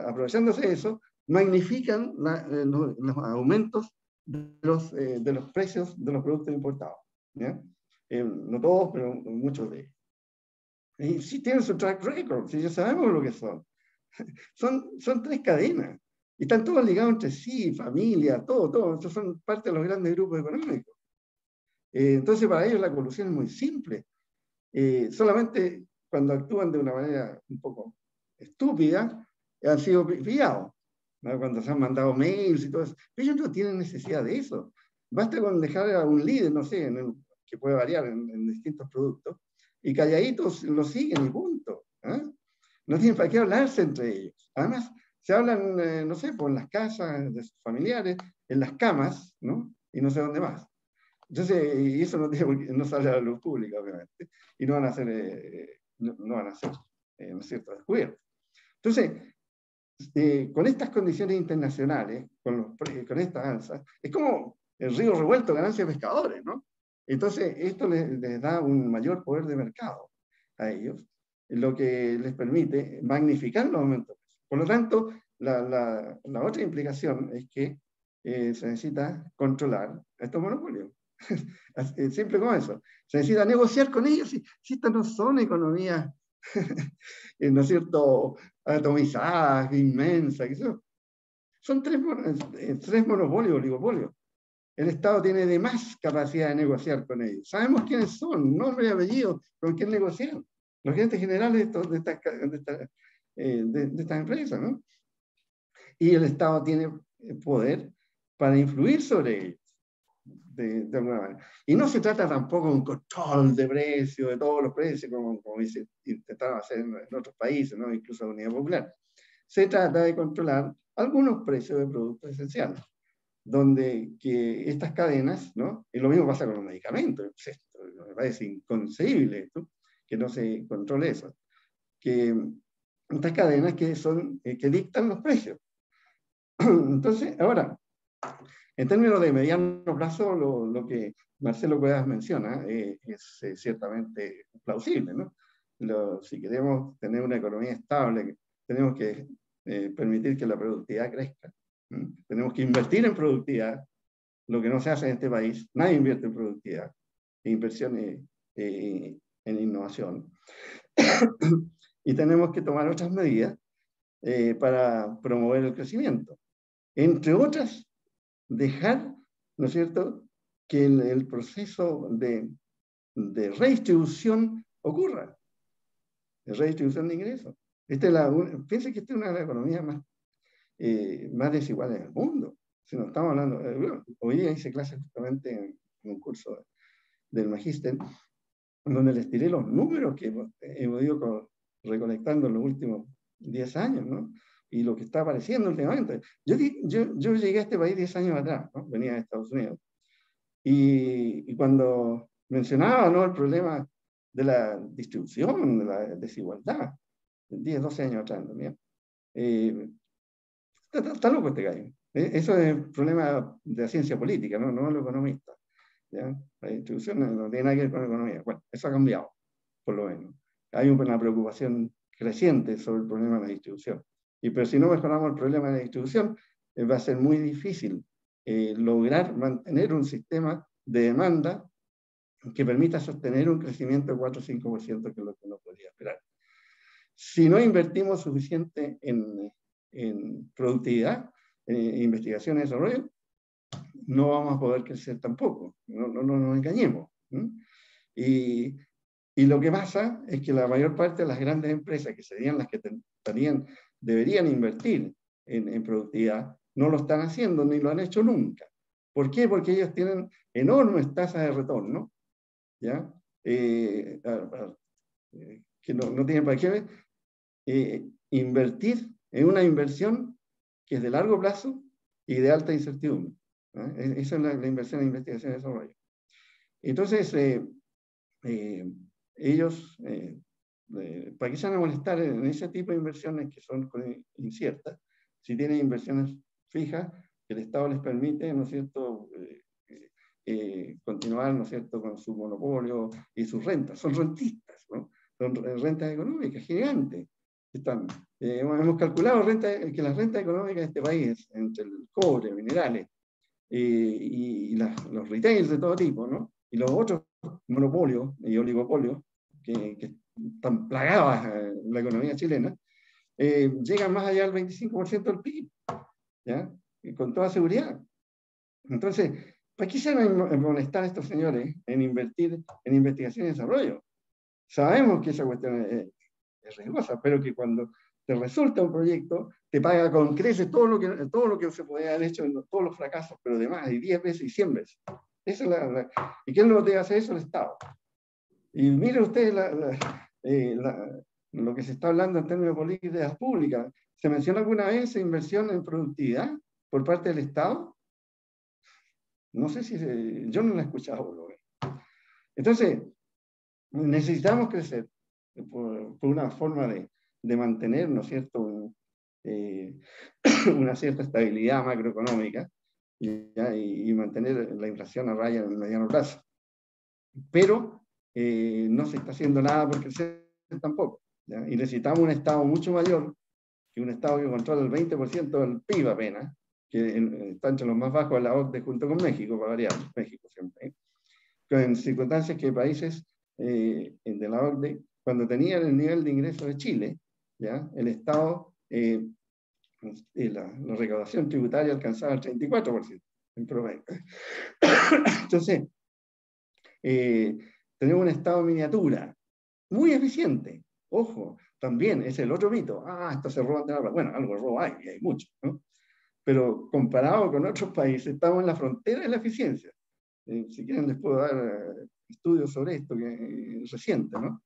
aprovechándose de eso, magnifican los aumentos de los precios de los productos importados, ¿ya? No todos, pero muchos de ellos. Y sí tienen su track record, si ya sabemos lo que son. Son tres cadenas. Y están todos ligados entre sí, familia, todo. Estos son parte de los grandes grupos económicos. Entonces, para ellos la colusión es muy simple. Solamente cuando actúan de una manera un poco estúpida, han sido pillados, ¿no? Cuando se han mandado mails y todo eso. Pero ellos no tienen necesidad de eso. Basta con dejar a un líder, no sé, que puede variar en distintos productos, y calladitos lo siguen y punto. ¿Eh? No tienen para qué hablarse entre ellos. Además, se hablan, no sé, por las casas de sus familiares, en las camas, ¿no? Y no sé dónde más. Entonces, y eso no sale a la luz pública, obviamente, y no van a hacer, no van a hacer, ¿no es cierto?, descubiertos. Entonces, con estas condiciones internacionales, con estas alzas, es como el río revuelto, ganancia de pescadores, ¿no? Entonces, esto les da un mayor poder de mercado a ellos, lo que les permite magnificar los aumentos. Por lo tanto, la otra implicación es que se necesita controlar estos monopolios. Simple como eso. Se necesita negociar con ellos. Si estas no son economías, ¿no es cierto?, atomizadas, inmensas. Son tres monopolios, oligopolios. El Estado tiene de más capacidad de negociar con ellos. Sabemos quiénes son, nombre y apellido, con quién negociar. Los gerentes generales de estas empresas, ¿no? Y el Estado tiene poder para influir sobre ellos, de alguna manera. Y no se trata tampoco de un control de precios, de todos los precios, como intentaron hacer en otros países, ¿no? Incluso la Unidad Popular. Se trata de controlar algunos precios de productos esenciales, donde que estas cadenas, ¿no? Y lo mismo pasa con los medicamentos. Esto me parece inconcebible, esto, que no se controle eso. Que estas cadenas que dictan los precios. Entonces, ahora, en términos de mediano plazo, lo que Marcelo Cuevas menciona es ciertamente plausible, ¿no? Si queremos tener una economía estable, tenemos que permitir que la productividad crezca. Tenemos que invertir en productividad, lo que no se hace en este país. Nadie invierte en productividad, en inversión en innovación. Y tenemos que tomar otras medidas para promover el crecimiento. Entre otras, dejar, ¿no es cierto?, que el proceso de redistribución ocurra, de redistribución de ingresos. Piensen que esta es una de las economías más desiguales del mundo. Si no estamos hablando, hoy día hice clases justamente en un curso del Magíster, donde les tiré los números que hemos ido recolectando en los últimos 10 años, ¿no? Y lo que está apareciendo últimamente. Yo llegué a este país 10 años atrás, ¿no? Venía de Estados Unidos. Y cuando mencionaba, ¿no?, el problema de la distribución, de la desigualdad, 10, 12 años atrás también, está loco este gallo. Eso es el problema de la ciencia política, no de los economistas. ¿Ya? La distribución no tiene nada que ver con la economía. Bueno, eso ha cambiado, por lo menos. Hay una preocupación creciente sobre el problema de la distribución. Pero si no mejoramos el problema de la distribución, va a ser muy difícil lograr mantener un sistema de demanda que permita sostener un crecimiento de 4 o 5%, que es lo que uno podría esperar. Si no invertimos suficiente en productividad, investigación y desarrollo, no vamos a poder crecer tampoco. No nos engañemos. Y lo que pasa es que la mayor parte de las grandes empresas, que serían las que deberían invertir en productividad, no lo están haciendo ni lo han hecho nunca. ¿Por qué? Porque ellos tienen enormes tasas de retorno, ¿ya? Que no tienen para qué invertir en una inversión que es de largo plazo y de alta incertidumbre. Esa es la inversión en investigación y desarrollo. Entonces, ellos, ¿para qué se van a molestar en ese tipo de inversiones que son inciertas? Si tienen inversiones fijas, que el Estado les permite, ¿no es cierto?, continuar, ¿no es cierto?, con su monopolio y sus rentas. Son rentistas, ¿no? Son rentas económicas gigantes. Hemos calculado que las rentas económicas de este país, entre el cobre, minerales, y los retails de todo tipo, ¿no?, y los otros monopolios y oligopolios que están plagados en la economía chilena, llegan más allá del 25% del PIB, ¿ya? Y con toda seguridad. Entonces, ¿para qué se van a molestar estos señores en invertir en investigación y desarrollo? Sabemos que esa cuestión es riesgosa, pero que cuando te resulta un proyecto, te paga con creces todo lo que se podía haber hecho en todos los fracasos, pero además hay 10 veces y 100 veces. Esa es ¿Y quién lo debe hacer eso? El Estado. Y mire usted lo que se está hablando en términos de políticas públicas. ¿Se menciona alguna vez inversión en productividad por parte del Estado? No sé si yo no la he escuchado. Entonces, necesitamos crecer por una forma de mantener, ¿no es cierto?, una cierta estabilidad macroeconómica y mantener la inflación a raya en el mediano plazo. Pero no se está haciendo nada por crecer tampoco. ¿Ya? Y necesitamos un Estado mucho mayor, que un Estado que controla el 20% del PIB apenas, que está entre los más bajos de la OCDE junto con México, para variar, México siempre. En circunstancias que países de la OCDE, cuando tenían el nivel de ingresos de Chile, ¿ya? El Estado, la recaudación tributaria alcanzaba el 34% en promedio. Entonces, tenemos un Estado miniatura, muy eficiente. Ojo, también es el otro mito. Esto se roban de la plata. Bueno, algo de robo hay, y hay mucho, ¿no? Pero comparado con otros países, estamos en la frontera de la eficiencia. Si quieren les puedo dar estudios sobre esto, que es reciente, ¿no?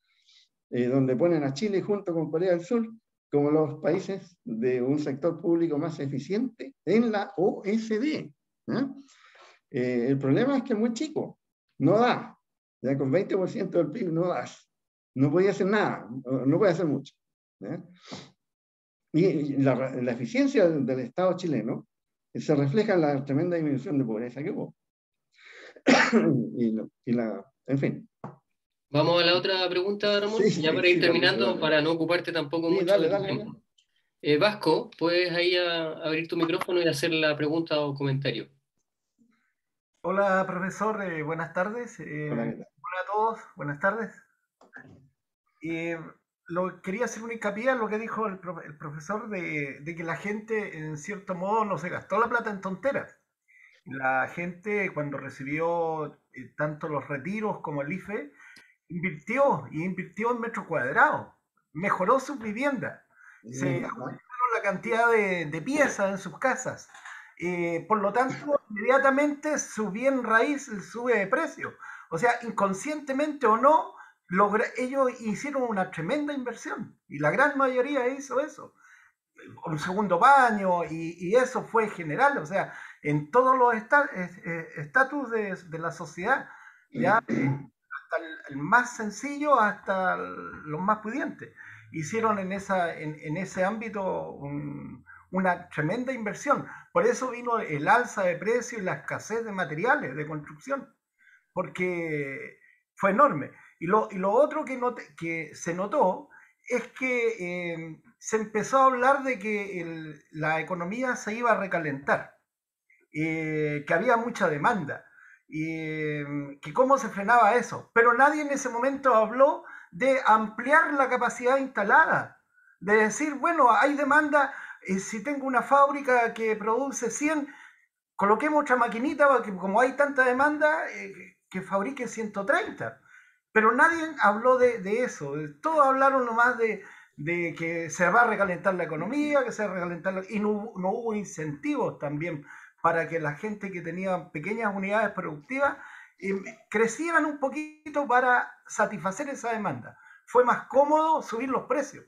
Donde ponen a Chile junto con Corea del Sur como los países de un sector público más eficiente en la OECD. El problema es que es muy chico, no da. Ya con 20% del PIB no das. No podía hacer nada, no puede hacer mucho. ¿Ya? Y la eficiencia del Estado chileno se refleja en la tremenda disminución de pobreza que hubo. En fin. Vamos a la otra pregunta, Ramón, Sí, ya para ir terminando, dale. para no ocuparte tampoco Sí, mucho de tu dale. tiempo. Vasco, puedes ahí abrir tu micrófono y hacer la pregunta o comentario. Hola, profesor, buenas tardes. Hola, ¿qué tal? Hola a todos, buenas tardes. Quería hacer un hincapié en lo que dijo el profesor de que la gente, en cierto modo, no se gastó la plata en tonteras. La gente, cuando recibió tanto los retiros como el IFE, invirtió en metros cuadrados, mejoró sus viviendas, se aumentaron la cantidad de piezas en sus casas. Por lo tanto, inmediatamente su bien raíz sube de precio. O sea, inconscientemente o no, ellos hicieron una tremenda inversión y la gran mayoría hizo eso. Un segundo baño y eso fue general, o sea, en todos los estatus de la sociedad, ya hasta el más sencillo hasta los más pudientes. Hicieron en ese ámbito una tremenda inversión. Por eso vino el alza de precios y la escasez de materiales de construcción, porque fue enorme. Y lo otro que se notó es que se empezó a hablar de que la economía se iba a recalentar, que había mucha demanda, que cómo se frenaba eso. Pero nadie en ese momento habló de ampliar la capacidad instalada, de decir, bueno, hay demanda, si tengo una fábrica que produce 100, coloquemos otra maquinita, porque como hay tanta demanda, que fabrique 130. Pero nadie habló de eso. Todos hablaron nomás de que se va a recalentar la economía, que se va a recalentar y no hubo incentivos también para que la gente que tenía pequeñas unidades productivas crecieran un poquito para satisfacer esa demanda. Fue más cómodo subir los precios.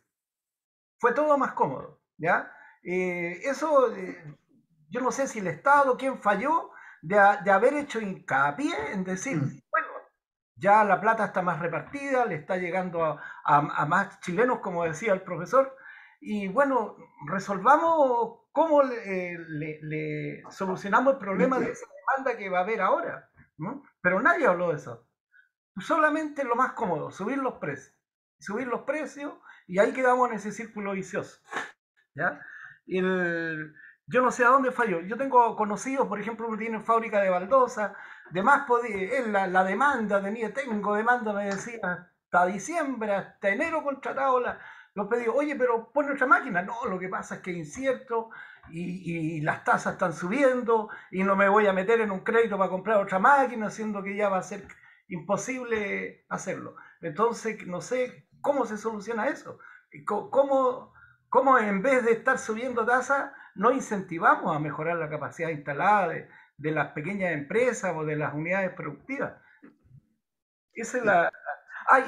Fue todo más cómodo, ¿ya? Eso, yo no sé si el Estado, quién falló de haber hecho hincapié en decir, bueno, ya la plata está más repartida, le está llegando a más chilenos, como decía el profesor, y bueno, resolvamos cómo le solucionamos el problema de esa demanda que va a haber ahora, ¿no? Pero nadie habló de eso. Solamente lo más cómodo, subir los precios, y ahí quedamos en ese círculo vicioso, ¿ya? Yo no sé a dónde falló. Yo tengo conocidos, por ejemplo, que tienen fábrica de baldosa, de más la demanda, tengo demanda, me decía, hasta diciembre, hasta enero contratado los pedidos. Oye, pero pon otra máquina. No, lo que pasa es que es incierto y las tasas están subiendo y no me voy a meter en un crédito para comprar otra máquina, siendo que ya va a ser imposible hacerlo. Entonces, no sé cómo se soluciona eso. ¿Cómo en vez de estar subiendo tasas, no incentivamos a mejorar la capacidad instalada de las pequeñas empresas o de las unidades productivas? Esa es la...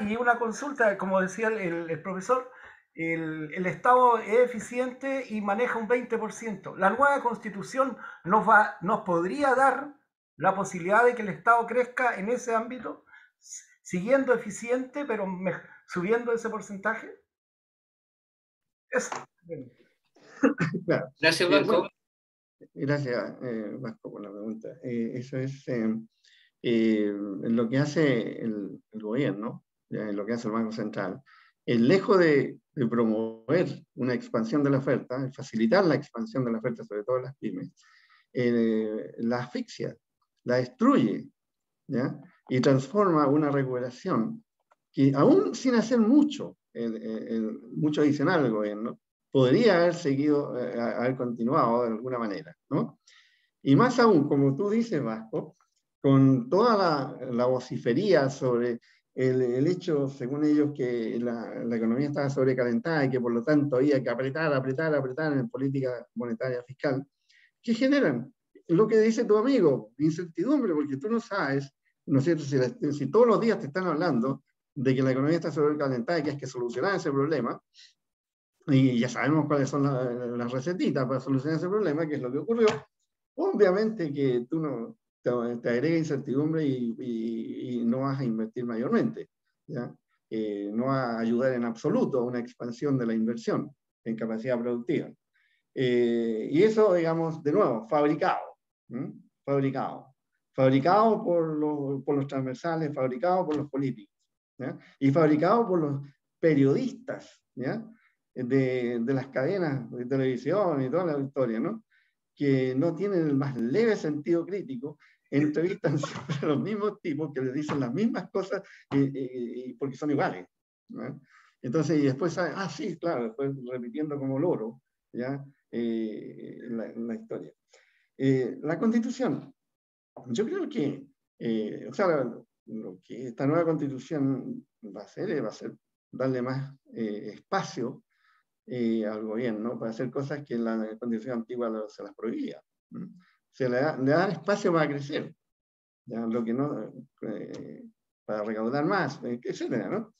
y una consulta, como decía el profesor, el Estado es eficiente y maneja un 20%. La nueva Constitución nos podría dar la posibilidad de que el Estado crezca en ese ámbito, siguiendo eficiente, pero subiendo ese porcentaje. Eso. Claro. Gracias, Vasco. Bueno, gracias, Vasco, por la pregunta. Eso es lo que hace el gobierno, lo que hace el Banco Central. Lejos de promover una expansión de la oferta, facilitar la expansión de la oferta, sobre todo en las pymes, la asfixia, la destruye, ¿ya? Y transforma una recuperación que, aún sin hacer mucho adicional al gobierno, podría haber seguido, haber continuado de alguna manera, ¿no? Y más aún, como tú dices, Vasco, con toda la vocifería sobre el hecho, según ellos, que la economía estaba sobrecalentada y que por lo tanto había que apretar en política monetaria fiscal, ¿qué generan? Lo que dice tu amigo, incertidumbre, porque tú no sabes, ¿no es cierto? Si todos los días te están hablando de que la economía está sobrecalentada y que hay que solucionar ese problema, y ya sabemos cuáles son las recetitas para solucionar ese problema, que es lo que ocurrió, obviamente que tú no te agrega incertidumbre y no vas a invertir mayormente, ¿ya? No va a ayudar en absoluto a una expansión de la inversión en capacidad productiva. Y eso, digamos, de nuevo, fabricado por los transversales, fabricado por los políticos, ¿ya? Y fabricado por los periodistas, ¿ya? De las cadenas de televisión y toda la historia, ¿no? Que no tienen el más leve sentido crítico, entrevistan siempre a los mismos tipos que les dicen las mismas cosas porque son iguales, ¿no? Entonces, y después saben, sí, claro, después repitiendo como loro, ¿ya? La historia. La Constitución, yo creo que, o sea, lo que esta nueva Constitución va a hacer darle más espacio al gobierno para hacer cosas que en la Constitución antigua se las prohibía. Se le da espacio para crecer, ¿ya? Lo que no, para recaudar más, etcétera, ¿no?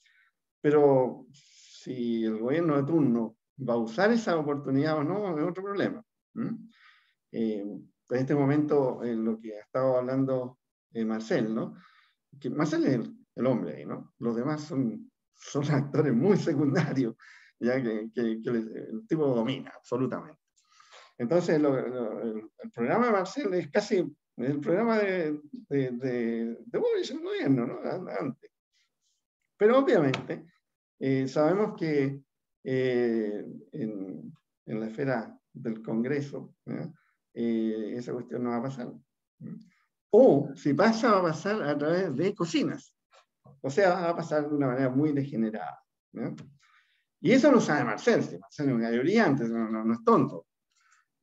Pero si el gobierno de turno va a usar esa oportunidad o no, es otro problema. En este momento, lo que ha estado hablando Marcel, ¿no? Que Marcel es el hombre, ¿no? Los demás son actores muy secundarios, ya que el tipo domina absolutamente. Entonces, el programa de Marcel es casi el programa de Boris en el gobierno, ¿no? Antes. Pero obviamente, sabemos que en la esfera del Congreso, esa cuestión no va a pasar. O si pasa, va a pasar a través de cocinas. O sea, va a pasar de una manera muy degenerada, ¿no? Y eso lo sabe Marcel, si Marcel es un gallo brillante, no es tonto.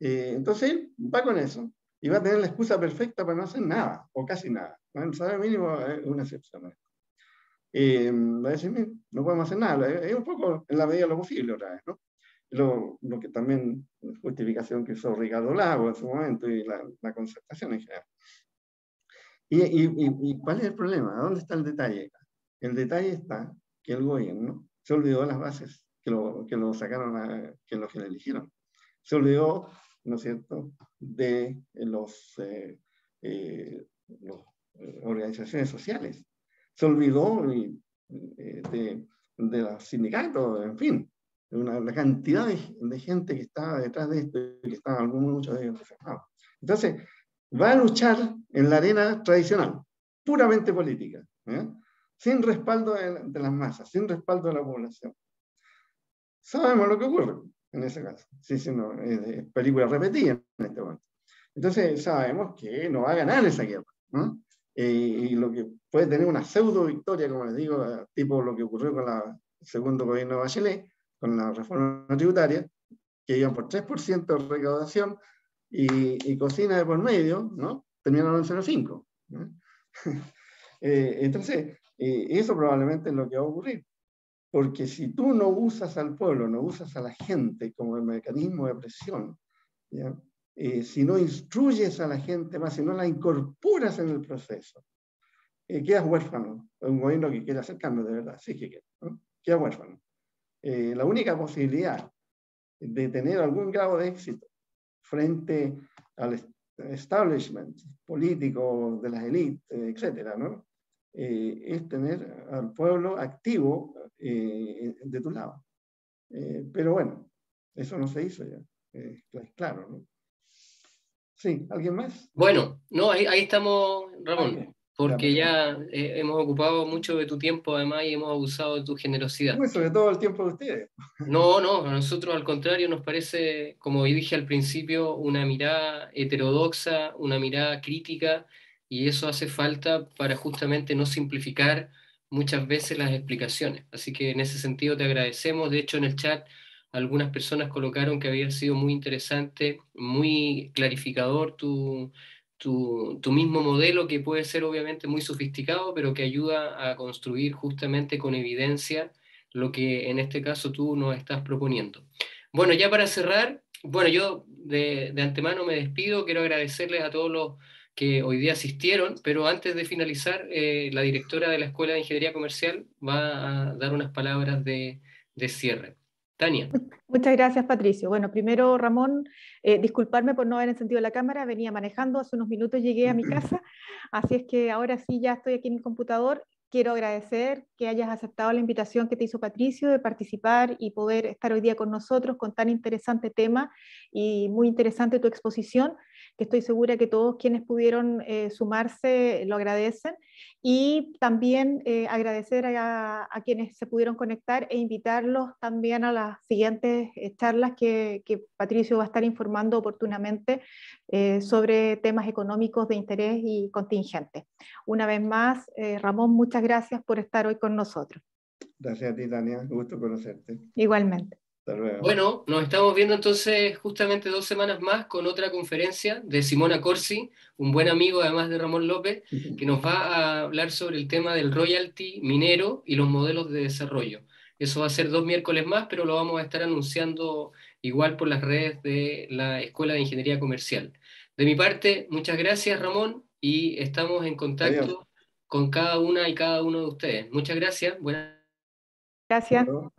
Entonces él va con eso y va a tener la excusa perfecta para no hacer nada, o casi nada. El salario mínimo es una excepción. Va a decir, no podemos hacer nada, es un poco en la medida de lo posible otra vez, ¿no? Lo que también, justificación que hizo Ricardo Lago en su momento y la concertación en general. ¿Y cuál es el problema? ¿Dónde está el detalle? El detalle está que el gobierno se olvidó de las bases que lo sacaron, que lo eligieron. Se olvidó, ¿no es cierto?, de las organizaciones sociales. Se olvidó de los sindicatos, en fin, la cantidad de gente que estaba detrás de esto y que estaban muchos de ellos enfermados. Entonces, va a luchar en la arena tradicional, puramente política, sin respaldo de las masas, sin respaldo de la población. Sabemos lo que ocurre en ese caso. No, es película repetida en este momento. Entonces sabemos que no va a ganar esa guerra, ¿no? Y lo que puede tener una pseudo victoria, como les digo, tipo lo que ocurrió con el segundo gobierno de Bachelet, con la reforma tributaria, que iban por 3% de recaudación y cocina de por medio, ¿no? Terminaron en 0,5%, ¿no? Entonces, Eso probablemente es lo que va a ocurrir. Porque si tú no usas al pueblo, no usas a la gente como el mecanismo de presión, ¿ya? Si no instruyes a la gente más, si no la incorporas en el proceso, quedas huérfano. Un gobierno que quiere hacer cambios de verdad, sí que quiere, ¿no? Queda huérfano. La única posibilidad de tener algún grado de éxito frente al establishment político de las élites, etcétera, ¿no? Es tener al pueblo activo de tu lado. Pero bueno, eso no se hizo ya, claro, ¿no? Sí, ¿alguien más? Bueno, no, ahí estamos, Ramón, Okay. porque Ya, ya hemos ocupado mucho de tu tiempo además y hemos abusado de tu generosidad. muy sobre todo el tiempo de ustedes. No, no, a nosotros al contrario nos parece, como dije al principio, una mirada heterodoxa, una mirada crítica, y eso hace falta para justamente no simplificar muchas veces las explicaciones. Así que en ese sentido te agradecemos. De hecho, en el chat algunas personas colocaron que había sido muy interesante, muy clarificador tu mismo modelo, que puede ser obviamente muy sofisticado, pero que ayuda a construir justamente con evidencia lo que en este caso tú nos estás proponiendo. Bueno, ya para cerrar, bueno, yo de antemano me despido, quiero agradecerles a todos los que hoy día asistieron, pero antes de finalizar, la directora de la Escuela de Ingeniería Comercial va a dar unas palabras de cierre. Tania. Muchas gracias, Patricio. Bueno, primero, Ramón, disculparme por no haber encendido la cámara, venía manejando, hace unos minutos llegué a mi casa, así es que ahora sí ya estoy aquí en el computador. Quiero agradecer que hayas aceptado la invitación que te hizo Patricio de participar y poder estar hoy día con nosotros con tan interesante tema y muy interesante tu exposición, que estoy segura que todos quienes pudieron sumarse lo agradecen. Y también agradecer a quienes se pudieron conectar e invitarlos también a las siguientes charlas que Patricio va a estar informando oportunamente sobre temas económicos de interés y contingentes. Una vez más, Ramón, muchas gracias por estar hoy con nosotros. Gracias a ti, Tania. Un gusto conocerte. Igualmente. Hasta luego. Bueno, nos estamos viendo entonces justamente 2 semanas más con otra conferencia de Simona Corsi, un buen amigo además de Ramón López, que nos va a hablar sobre el tema del royalty minero y los modelos de desarrollo. Eso va a ser 2 miércoles más, pero lo vamos a estar anunciando igual por las redes de la Escuela de Ingeniería Comercial. De mi parte, muchas gracias, Ramón, y estamos en contacto Adiós. con cada una y cada uno de ustedes. Muchas gracias. Buenas Gracias. Adiós.